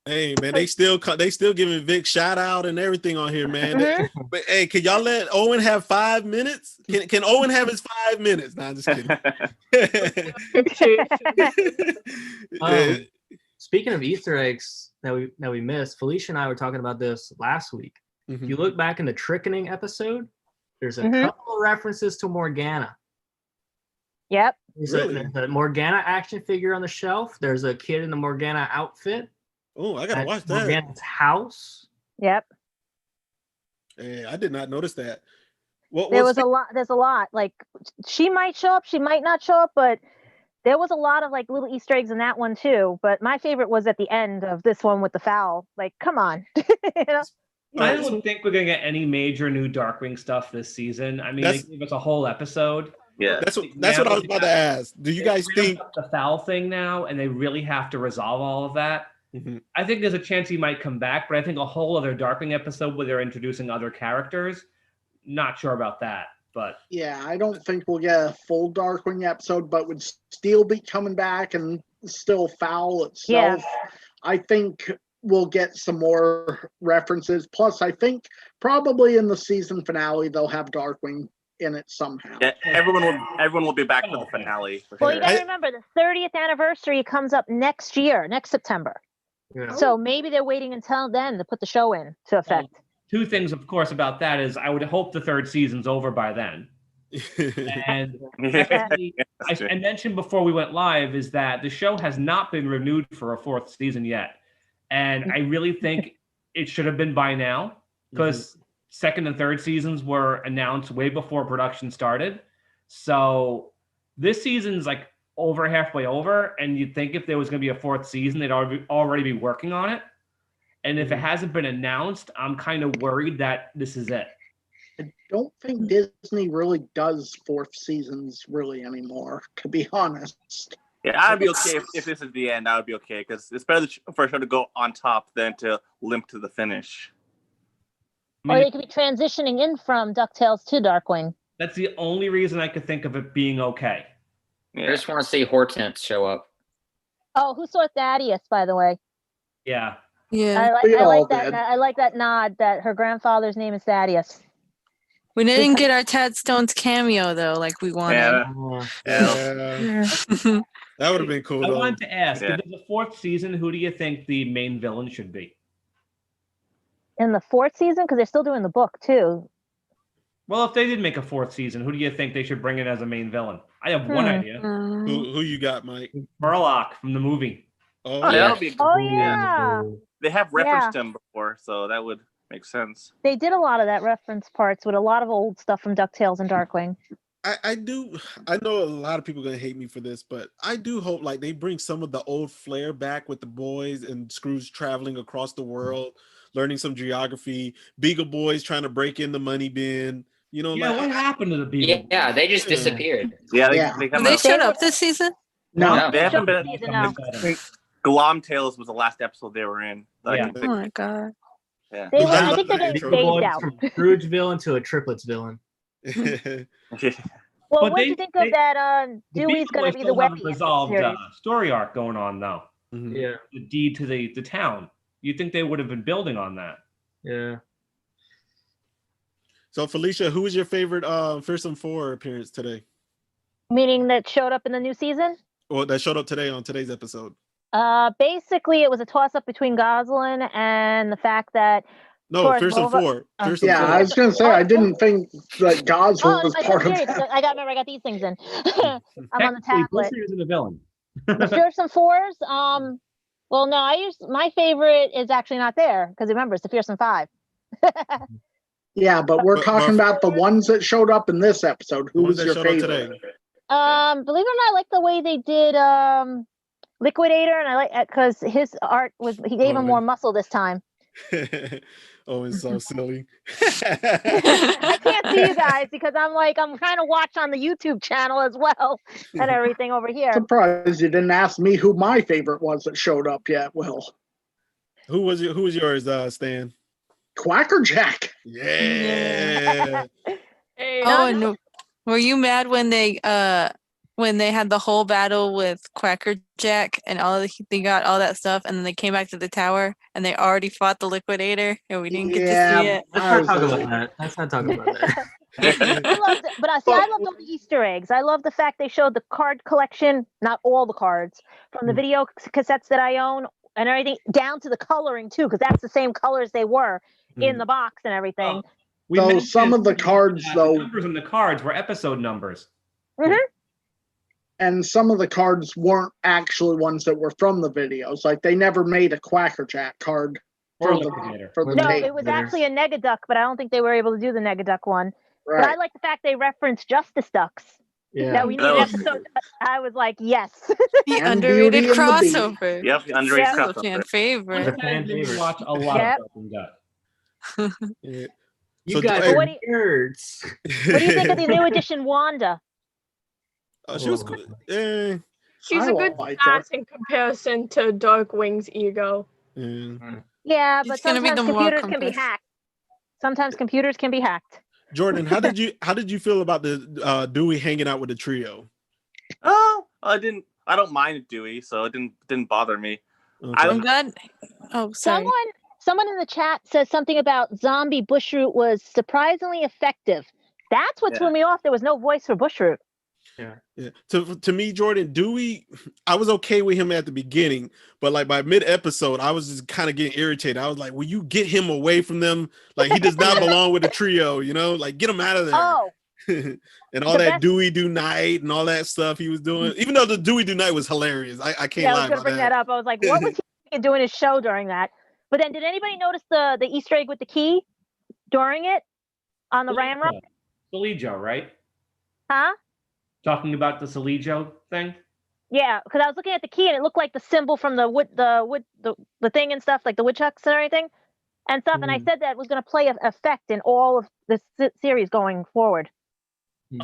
Hey man, they still giving Vic shout out and everything on here, man. But hey, can y'all let Owen have 5 minutes? Can Owen have his 5 minutes? Nah, I'm just kidding. Speaking of Easter eggs that we missed, Felicia and I were talking about this last week. If you look back in the Trickening episode, there's a couple of references to Morgana. Yep. There's a Morgana action figure on the shelf. There's a kid in the Morgana outfit. Oh, I gotta watch that. Morgana's house. Yep. Hey, I did not notice that. There's a lot. Like, she might show up, she might not show up, but there was a lot of like little Easter eggs in that one too. But my favorite was at the end of this one with the fowl. Like, come on. You know? I don't think we're gonna get any major new Darkwing stuff this season. I mean, they gave us a whole episode. Yeah, that's what I was about to ask. Do you guys think the foul thing now, and they really have to resolve all of that? I think there's a chance he might come back, but I think a whole other Darkwing episode where they're introducing other characters. Not sure about that, but yeah, I don't think we'll get a full Darkwing episode, but would still be coming back and still Foul itself. Yeah. I think we'll get some more references. Plus, I think probably in the season finale they'll have Darkwing in it somehow. Yeah, everyone will be back for the finale. Well, you gotta remember the 30th anniversary comes up next year, next September. Yeah. So maybe they're waiting until then to put the show in to effect. Two things, of course, about that is I would hope the third season's over by then. And actually, I mentioned before we went live is that the show has not been renewed for a fourth season yet. And I really think it should have been by now because second and third seasons were announced way before production started. So this season's like over halfway over, and you'd think if there was going to be a fourth season, they'd already be working on it. And if it hasn't been announced, I'm kind of worried that this is it. I don't think Disney really does fourth seasons really anymore, to be honest. Yeah, I'd be okay if this is the end. I would be okay because it's better for a show to go on top than to limp to the finish. Or they could be transitioning in from Ducktales to Darkwing. That's the only reason I could think of it being okay. Yeah. I just want to see Hortense show up. Oh, who saw Thaddeus, by the way? Yeah. Yeah. I like that. I like that nod that her grandfather's name is Thaddeus. We didn't get our Tad Stones cameo though, like we wanted. Yeah. That would have been cool. I wanted to ask, if there's a fourth season, who do you think the main villain should be? In the fourth season, because they're still doing the book too. Well, if they did make a fourth season, who do you think they should bring in as a main villain? I have one idea. Who you got, Mike? Murloc from the movie. Oh, that'll be cool. Oh yeah. They have referenced him before, so that would make sense. They did a lot of that reference parts with a lot of old stuff from DuckTales and Darkwing. I know a lot of people are gonna hate me for this, but I do hope like they bring some of the old flair back with the boys and Scrooge traveling across the world, learning some geography, Beagle Boys trying to break in the money bin. You know, what happened to the Beagle? Yeah, they just disappeared. Yeah, they showed up this season? No, they haven't been. Glomtails was the last episode they were in. Oh my god. Yeah. I think they're getting phased out. From a Scrooge villain to a triplets villain. Well, what do you think of that? Dewey's going to be the Webby resolved story arc going on though. Yeah, the deed to the town. You think they would have been building on that? Yeah. So Felicia, who was your favorite Fearsome Four appearance today? Meaning that showed up in the new season? Well, that showed up today on today's episode. Basically, it was a toss-up between Goslin and the fact that Fearsome Four. I was going to say, I didn't think that Goslin was part of it. I got these things in. I'm on the tablet. Isn't a villain. The Fearsome Fours? Well, no, my favorite is actually not there, because remember, it's the Fearsome Five. Yeah, but we're talking about the ones that showed up in this episode. Who was your favorite? Believe it or not, I like the way they did Liquidator, and I like because his art he gave him more muscle this time. Oh, it's so silly. I can't see you guys because I'm trying to watch on the YouTube channel as well and everything over here. Surprised you didn't ask me who my favorite was that showed up yet. Will. Who was yours, Stan? Quackerjack. Yeah. Hey, Oh, and were you mad when they had the whole battle with Quacker Jack and they got all that stuff, and then they came back to the tower and they already fought the Liquidator and we didn't get to see it? Let's not talk about that. Let's not talk about that. I loved all the Easter eggs. I love the fact they showed the card collection, not all the cards, from the video cassettes that I own and everything, down to the coloring too, because that's the same colors they were in the box and everything. So some of the cards, though, the numbers in the cards were episode numbers. Mm-hmm. And some of the cards weren't actually ones that were from the videos. Like they never made a Quackerjack card for the No, tape. it was actually a Negaduck, but I don't think they were able to do the Negaduck one. Right. But I like the fact they referenced Justice Ducks. Yeah. That we need an episode. I was like, yes. The And underrated Beauty and the Beast. crossover. Yep, the underrated Still crossover. fan favorite. The fan favorite. Watch a lot Yep. of Darkwing Duck. Yeah. You So, guys hey, are what do nerds. What do you think of the new edition Wanda? She was good. Yeah. she's I a good like her. stat in comparison to Darkwing's ego. Yeah. Yeah, It's but gonna be sometimes the more computers can be compass. hacked. Sometimes computers can be hacked. Jordan, how did you feel about the Dewey hanging out with the trio? Oh, I don't mind Dewey, so it didn't bother me. I I'm don't glad. Oh, sorry. Someone in the chat says something about zombie Bushroot was surprisingly effective. That's what threw me off. There was no voice for Bushroot. Yeah. To me, Jordan, Dewey, I was okay with him at the beginning, but like by mid-episode, I was just kind of getting irritated. I was like, will you get him away from them? Like he does not belong with the trio, like get him out of there. Oh. And all that Dewey do night and all that stuff he was doing, even though the Dewey do night was hilarious. I can't lie I was going to bring that up. I was like, what was he doing his show during that? But then did anybody notice the Easter egg with the key during it on the ramrod? Salijo, right? Huh? Talking about the Salijo thing? Yeah, because I was looking at the key and it looked like the symbol from the thing and stuff, like the woodchucks and everything and stuff. And I said that was going to play an effect in all of the series going forward.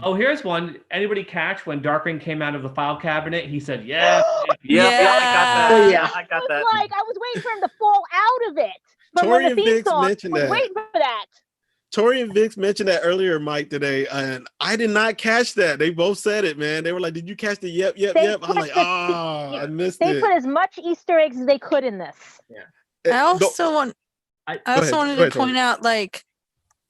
Oh, here's one. Anybody catch when Darkwing came out of the file cabinet? He said, "Yeah, Yeah, I got that. Oh, yeah. I got that. I was waiting for him to fall out of it. But Tori when and the theme Vix song, mentioned I was that. waiting for that. Tori and Vix mentioned that earlier, Mike, today, and I did not catch that. They both said it, man. They were like, "Did you catch the yep?" I was like, I missed They it. put as much Easter eggs as they could in this. I also wanted to Tori. point out, like,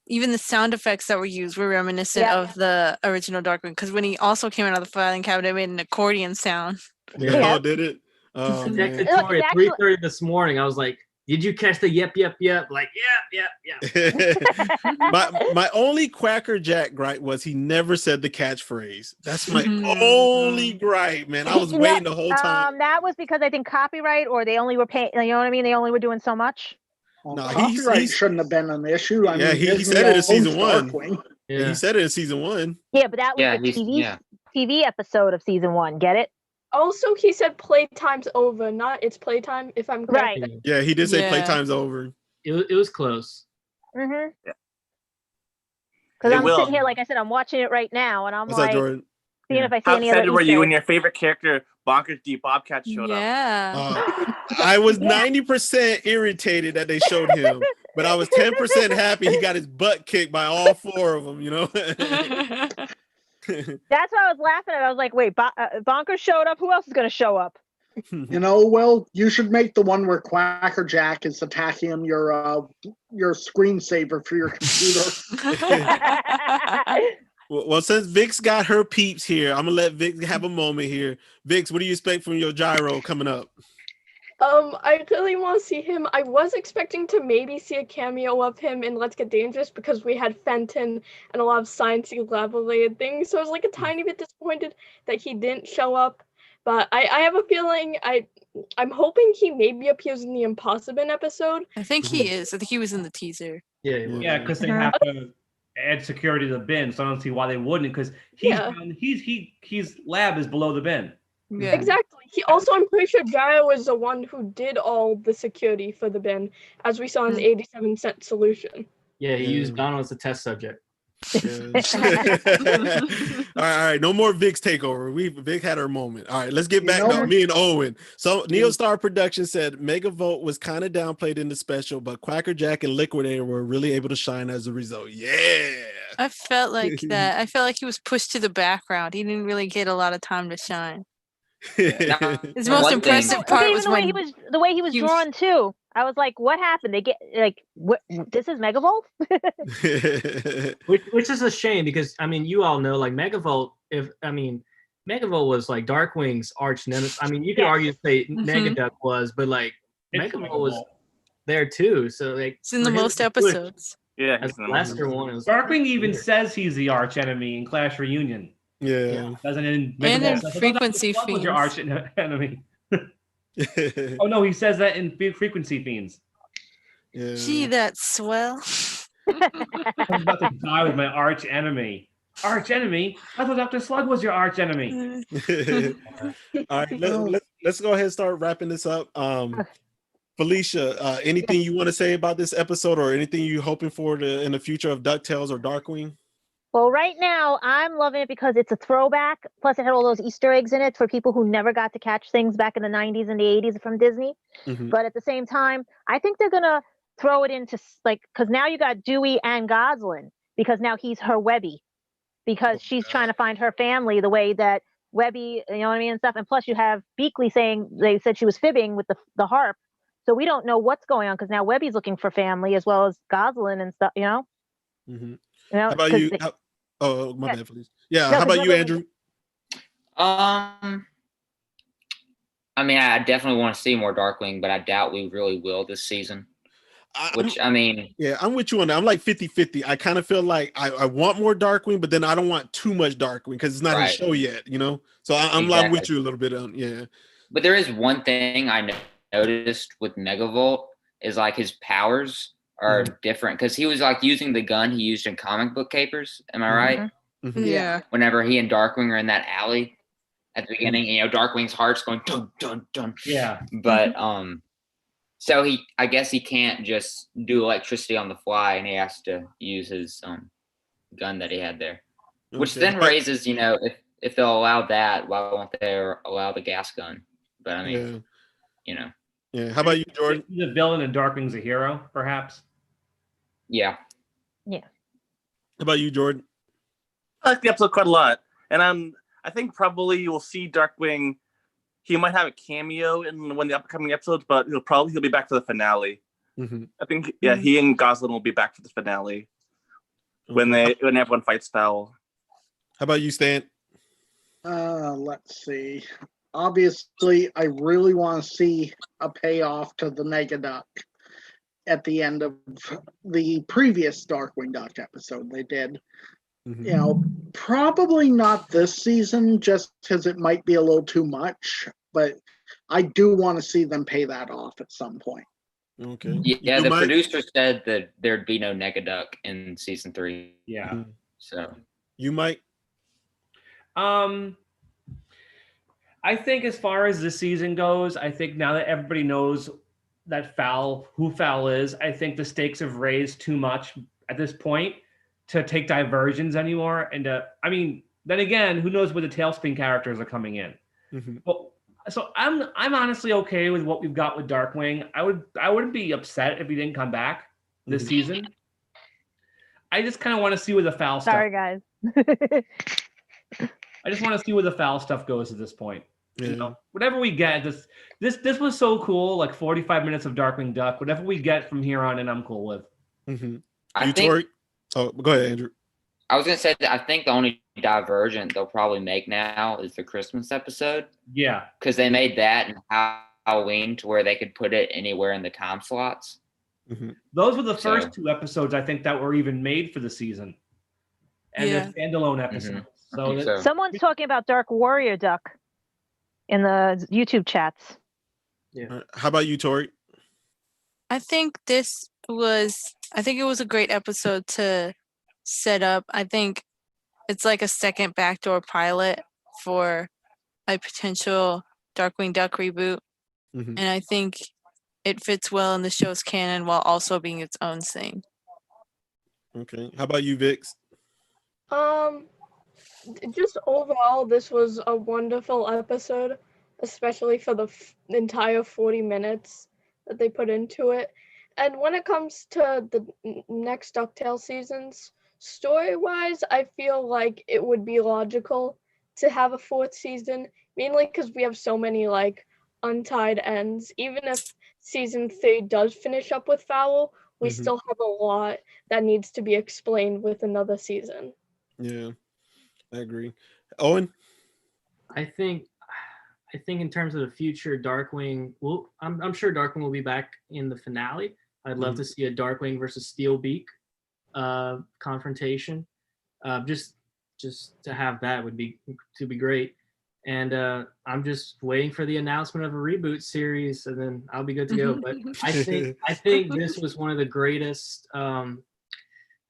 even the sound effects that were used were reminiscent of the original Darkwing, because when he also came out of the filing cabinet, it made an accordion sound. Oh, did it? Oh, I man. texted Tori at 3:30 this morning. I was like, did you catch the yep? Like, yep. my only Quacker Jack gripe was he never said the catchphrase. That's my only gripe, man. I was waiting the whole time. That was because I think copyright, or they only were paying. You know what I mean? They only were doing so much. Well, No, copyright shouldn't have been an issue. I mean, he Disney said it in owns season one. Darkwing. Yeah, he said it in season one. Yeah, but that was the TV episode of season one. Get it? Also, he said playtime's over, not it's playtime, if I'm correct. Right. Yeah, he did say playtime's over. It was close. Mm-hmm. Yeah. Because I'm sitting here, like I said, I'm watching it right now, and I'm What's that, Jordan? seeing if I see How any other excited were Easter you when eggs. your favorite character, Bonkers D. Bobcat, showed up? I was 90% irritated that they showed him, but I was 10% happy he got his butt kicked by all four of them, That's why I was laughing at. I was like, wait, Bonkers showed up. Who else is going to show up? Well, you should make the one where Quacker Jack is attacking him your screensaver for your computer. Well, since Vix got her peeps here, I'm gonna let Vix have a moment here. Vix, what do you expect from your gyro coming up? I really want to see him. I was expecting to maybe see a cameo of him in Let's Get Dangerous because we had Fenton and a lot of sciencey lab-related things. So I was like a tiny bit disappointed that he didn't show up. But I have a feeling I'm hoping he maybe appears in the Impossible episode. I think he is. I think he was in the teaser. Yeah, because they have to add security to the bin, so I don't see why they wouldn't. Because his lab is below the bin. Yeah. Exactly. I'm pretty sure Gyro was the one who did all the security for the bin, as we saw in the 87-cent solution. Yeah, he used Donald as a test subject. All right. No more Vic's takeover. Vic had her moment. All right, let's get back to me and Owen. So Neostar Productions said Megavolt was kind of downplayed in the special, but Quackerjack and Liquidator were really able to shine as a result. Yeah. I felt like that. I felt like he was pushed to the background. He didn't really get a lot of time to shine. His most impressive part was when the way he was drawn too. I was like, what happened? They get like, this is Megavolt? which is a shame because I mean, you all know like Megavolt. Megavolt was like Darkwing's arch nemesis. I mean, you could argue say Negaduck was, but like Megavolt was there too. So like, it's in the most episodes. Yeah, as the Lester one. Darkwing even says he's the arch enemy in Clash Reunion. Yeah. Doesn't it? And in Frequency Fiends. Your arch enemy. Oh no, he says that in Frequency Fiends. Yeah. Gee, that's swell. I'm about to die with my arch enemy. Arch enemy? I thought Dr. Slug was your arch enemy. All right, let's go ahead and start wrapping this up. Felicia, anything you want to say about this episode or anything you're hoping for in the future of DuckTales or Darkwing? Well, right now, I'm loving it because it's a throwback. Plus, it had all those Easter eggs in it for people who never got to catch things back in the 90s and the 80s from Disney. Mm-hmm. But at the same time, I think they're going to throw it into, like, because now you got Dewey and Goslin, because now he's her Webby, because she's trying to find her family the way that Webby, you know what I mean, and stuff. And plus, you have Beakley saying, they said she was fibbing with the harp. So we don't know what's going on, because now Webby's looking for family as well as Goslin and stuff, you know? Mm-hmm. You know, how about you? My bad, please. Yeah, how about you, Andrew? I mean, I definitely want to see more Darkwing, but I doubt we really will this season. I'm with you on that. I'm like 50-50. I kind of feel like I want more Darkwing, but then I don't want too much Darkwing because it's not a show yet, you know? So I'm with you a little bit on, yeah. But there is one thing I noticed with Megavolt is like his powers are different because he was like using the gun he used in comic book capers. Am I right? Mm-hmm. Yeah. Whenever he and Darkwing are in that alley at the beginning, you know, Darkwing's heart's going dun dun dun. Yeah. But so I guess he can't just do electricity on the fly, and he has to use his gun that he had there, which then raises, you know, if they'll allow that, why won't they allow the gas gun? But I mean, you know. Yeah. How about you, Jordan? He's a villain and Darkwing's a hero, perhaps. Yeah. How about you, Jordan? I like the episode quite a lot, and I think probably you will see Darkwing. He might have a cameo in one of the upcoming episodes, but he'll be back for the finale. Mm-hmm. I think he and Goslin will be back for the finale when everyone fights foul. How about you, Stan? Let's see. Obviously, I really want to see a payoff to the Negaduck at the end of the previous Darkwing Duck episode they did. Mm-hmm. You know, probably not this season, just because it might be a little too much, but I do want to see them pay that off at some point. Okay. Yeah, the producer said that there'd be no Negaduck in season 3. Yeah. Mm-hmm. So you might. I think as far as this season goes, I think now that everybody knows that who Fowl is, I think the stakes have raised too much at this point to take diversions anymore. And then again, who knows where the Tailspin characters are coming in? Mm-hmm. But, so I'm honestly okay with what we've got with Darkwing. I wouldn't be upset if he didn't come back this season. I just kind of want to see where the Fowl stuff. Sorry, guys. I just want to see where the Fowl stuff goes at this point. Yeah. You know, whatever we get, this was so cool. Like 45 minutes of Darkwing Duck. Whatever we get from here on, and I'm cool with. Mm-hmm. I think. Oh, go ahead, Andrew. I was gonna say that I think the only divergent they'll probably make now is the Christmas episode. Yeah, because they made that in Halloween to where they could put it anywhere in the time slots. Mm-hmm. Those were the first 2 episodes I think that were even made for the season, and they're standalone episodes. Mm-hmm. So someone's talking about Dark Warrior Duck in the YouTube chats. Yeah. How about you, Tori? I think it was a great episode to set up. I think it's like a second backdoor pilot for a potential Darkwing Duck reboot, Mhm. and I think it fits well in the show's canon while also being its own thing. Okay. How about you, Vix? Just overall, this was a wonderful episode, especially for the entire 40 minutes that they put into it. And when it comes to the next DuckTales seasons, story-wise, I feel like it would be logical to have a fourth season, mainly because we have so many like untied ends. Even if season 3 does finish up with Fowl, we still have a lot that needs to be explained with another season. Yeah, I agree. Owen? I think in terms of the future, Darkwing. Well, I'm sure Darkwing will be back in the finale. I'd love to see a Darkwing versus Steelbeak confrontation. Just to have that would be great. And I'm just waiting for the announcement of a reboot series, and then I'll be good to go. But I think this was one of the greatest, I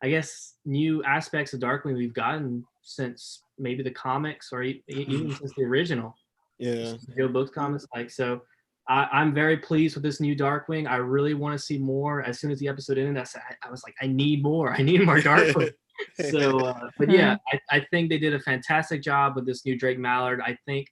guess, new aspects of Darkwing we've gotten since maybe the comics or even since the original. Yeah. Joe Books comics. So I'm very pleased with this new Darkwing. I really want to see more. As soon as the episode ended, I was like, I need more. I need more Darkwing. So, but yeah, I think they did a fantastic job with this new Drake Mallard. I think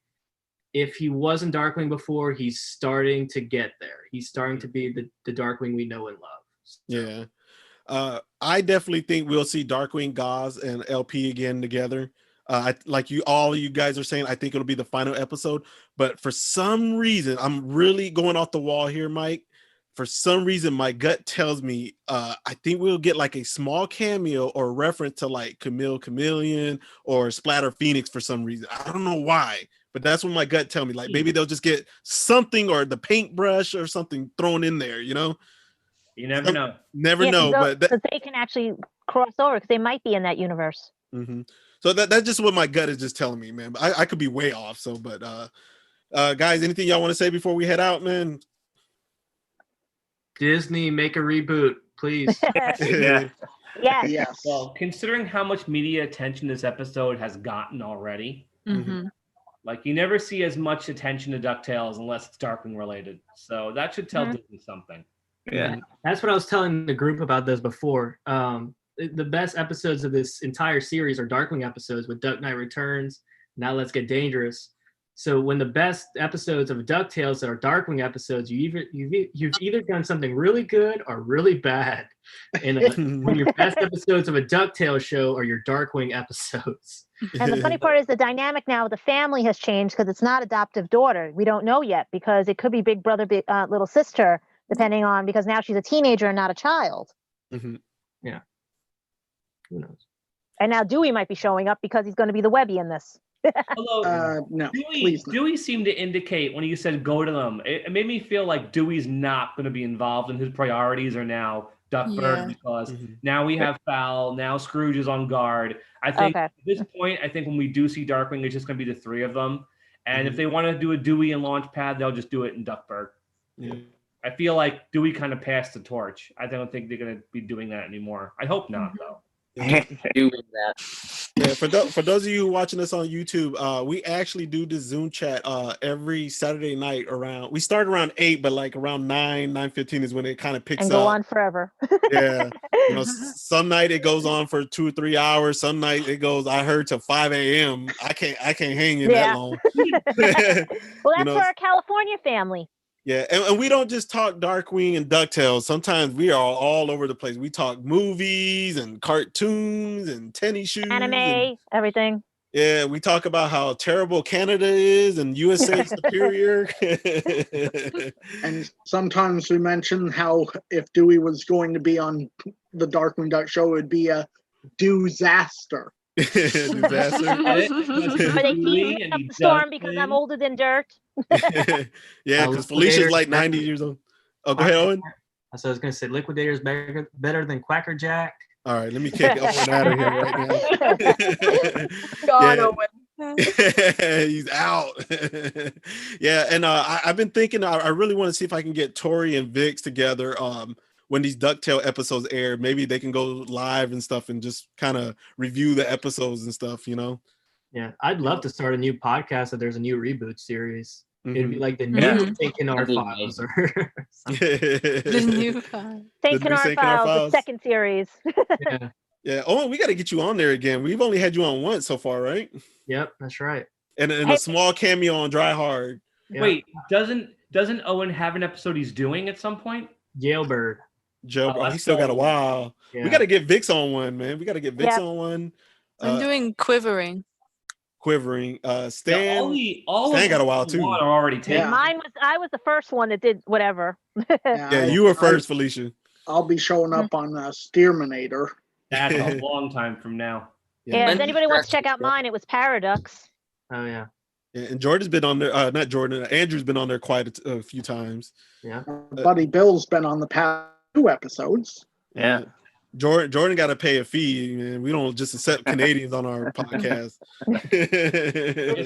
if he wasn't Darkwing before, he's starting to get there. He's starting to be the Darkwing we know and love. So. Yeah. I definitely think we'll see Darkwing, Gauze, and LP again together. Like all you guys are saying, I think it'll be the final episode. But for some reason, I'm really going off the wall here, Mike. For some reason, my gut tells me I think we'll get like a small cameo or reference to like Camille Chameleon or Splatter Phoenix for some reason. I don't know why, but that's what my gut tells me. Like maybe they'll just get something or the paintbrush or something thrown in there, you know? You never know. Never know, but they can actually cross over because they might be in that universe. Mm-hmm. So that's just what my gut is just telling me, man. But I could be way off. So, but guys, anything y'all want to say before we head out, man? Disney, make a reboot, please. Yeah. Yes. Well, considering how much media attention this episode has gotten already, like you never see as much attention to DuckTales unless it's Darkwing related. So that should tell Disney something. Yeah, that's what I was telling the group about this before. The best episodes of this entire series are Darkwing episodes with Duck Knight Returns. Now Let's Get Dangerous. So when the best episodes of DuckTales are Darkwing episodes, you've either done something really good or really bad. And when your best episodes of a DuckTales show are your Darkwing episodes. And the funny part is the dynamic now with the family has changed because it's not adoptive daughter. We don't know yet because it could be big brother, little sister, depending on because now she's a teenager and not a child. Yeah. Who knows? And now Dewey might be showing up because he's going to be the Webby in this. Although no, Dewey seemed to indicate when you said go to them, it made me feel like Dewey's not going to be involved, and his priorities are now Duckburg because now we have Fowl, now Scrooge is on guard. I think at this point, I think when we do see Darkwing, it's just going to be the three of them. And if they want to do a Dewey and Launchpad, they'll just do it in Duckburg. Yeah. I feel like Dewey kind of passed the torch. I don't think they're going to be doing that anymore. I hope not, though. Doing that. Yeah, for those of you watching us on YouTube, we actually do this Zoom chat every Saturday night around. We start around 8, but like around 9:15 is when it kind of picks and up. go on forever. Yeah, some night it goes on for 2 or 3 hours. Some night it goes. I heard till 5 a.m. I can't hang in that long. Well, that's for our California family. Yeah, and we don't just talk Darkwing and DuckTales. Sometimes we are all over the place. We talk movies and cartoons and tennis shoes. Anime, everything. Yeah, we talk about how terrible Canada is and USA is superior. And sometimes we mention how if Dewey was going to be on the Darkwing Duck show, it would be a disaster. Disaster. Or they keep me up the storm because I'm older than dirt. Yeah, because Felicia's like 90 years old. Oh, go ahead, Owen. So I was going to say Liquidator's better than Quacker Jack. All right, let me kick Owen out of here right now. God, Owen. He's out. Yeah, and I've been thinking I really want to see if I can get Tori and Vix together when these DuckTale episodes air. Maybe they can go live and stuff and just kind of review the episodes and stuff, you know? Yeah, I'd love to start a new podcast if there's a new reboot series. It'd be like the Yeah. new St. Kennard That'd be Files or The new guy. St. new Kennard St. Kennard Files, the Files. second series. yeah. Yeah. Oh, we got to get you on there again. We've only had you on once so far, right? Yep, that's right. And Hey. a small cameo on Dry Hard. Yeah. Wait, doesn't Owen have an episode he's doing at some point? Jailbird. Joe, Oh, he that's still got a so- while. Yeah. We got to get Vix on one, man. We got to get Vix Yep. on one. I'm doing quivering. Quivering. Stan. Yeah, all Stan of got a while, the too. Are already taken. Yeah. I was the first one that did whatever. Yeah, you were first, Felicia. I'll be showing up on Steerminator. That's a long time from now. Yeah, When if anybody wants to check out Correct. mine, it was Paradox. Oh yeah. Yeah, and Jordan's been on there. Not Jordan. Andrew's been on there quite a few times. Yeah. Buddy Bill's been on the past 2 episodes. Yeah. Jordan got to pay a fee, man. We don't just accept Canadians on our podcast.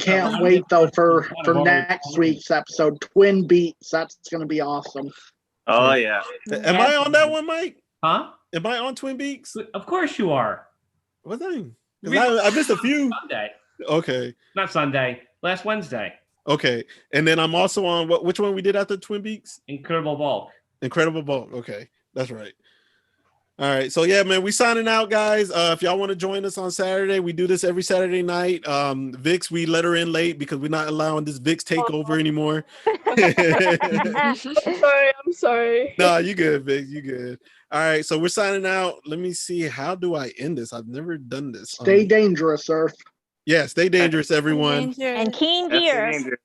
Can't wait though for next week's episode, Twin Beats. That's going to be awesome. Oh yeah. Am I on that one, Mike? Huh? Am I on Twin Beaks? Of course you are. What thing? 'Cause I missed a few. Sunday. Okay. Not Sunday. Last Wednesday. Okay. And then I'm also on which one we did after Twin Beaks? Incredible Bulk. Incredible Bulk. Okay. That's right. All right. So yeah, man, we signing out, guys. If y'all want to join us on Saturday, we do this every Saturday night. Vix, we let her in late because we're not allowing this Vix takeover anymore. I'm sorry. No, you good, Vix. You good. All right. So we're signing out. Let me see. How do I end this? I've never done this. Stay dangerous, Earth. Yeah, stay dangerous, everyone. Danger. And keen That's gears. dangerous.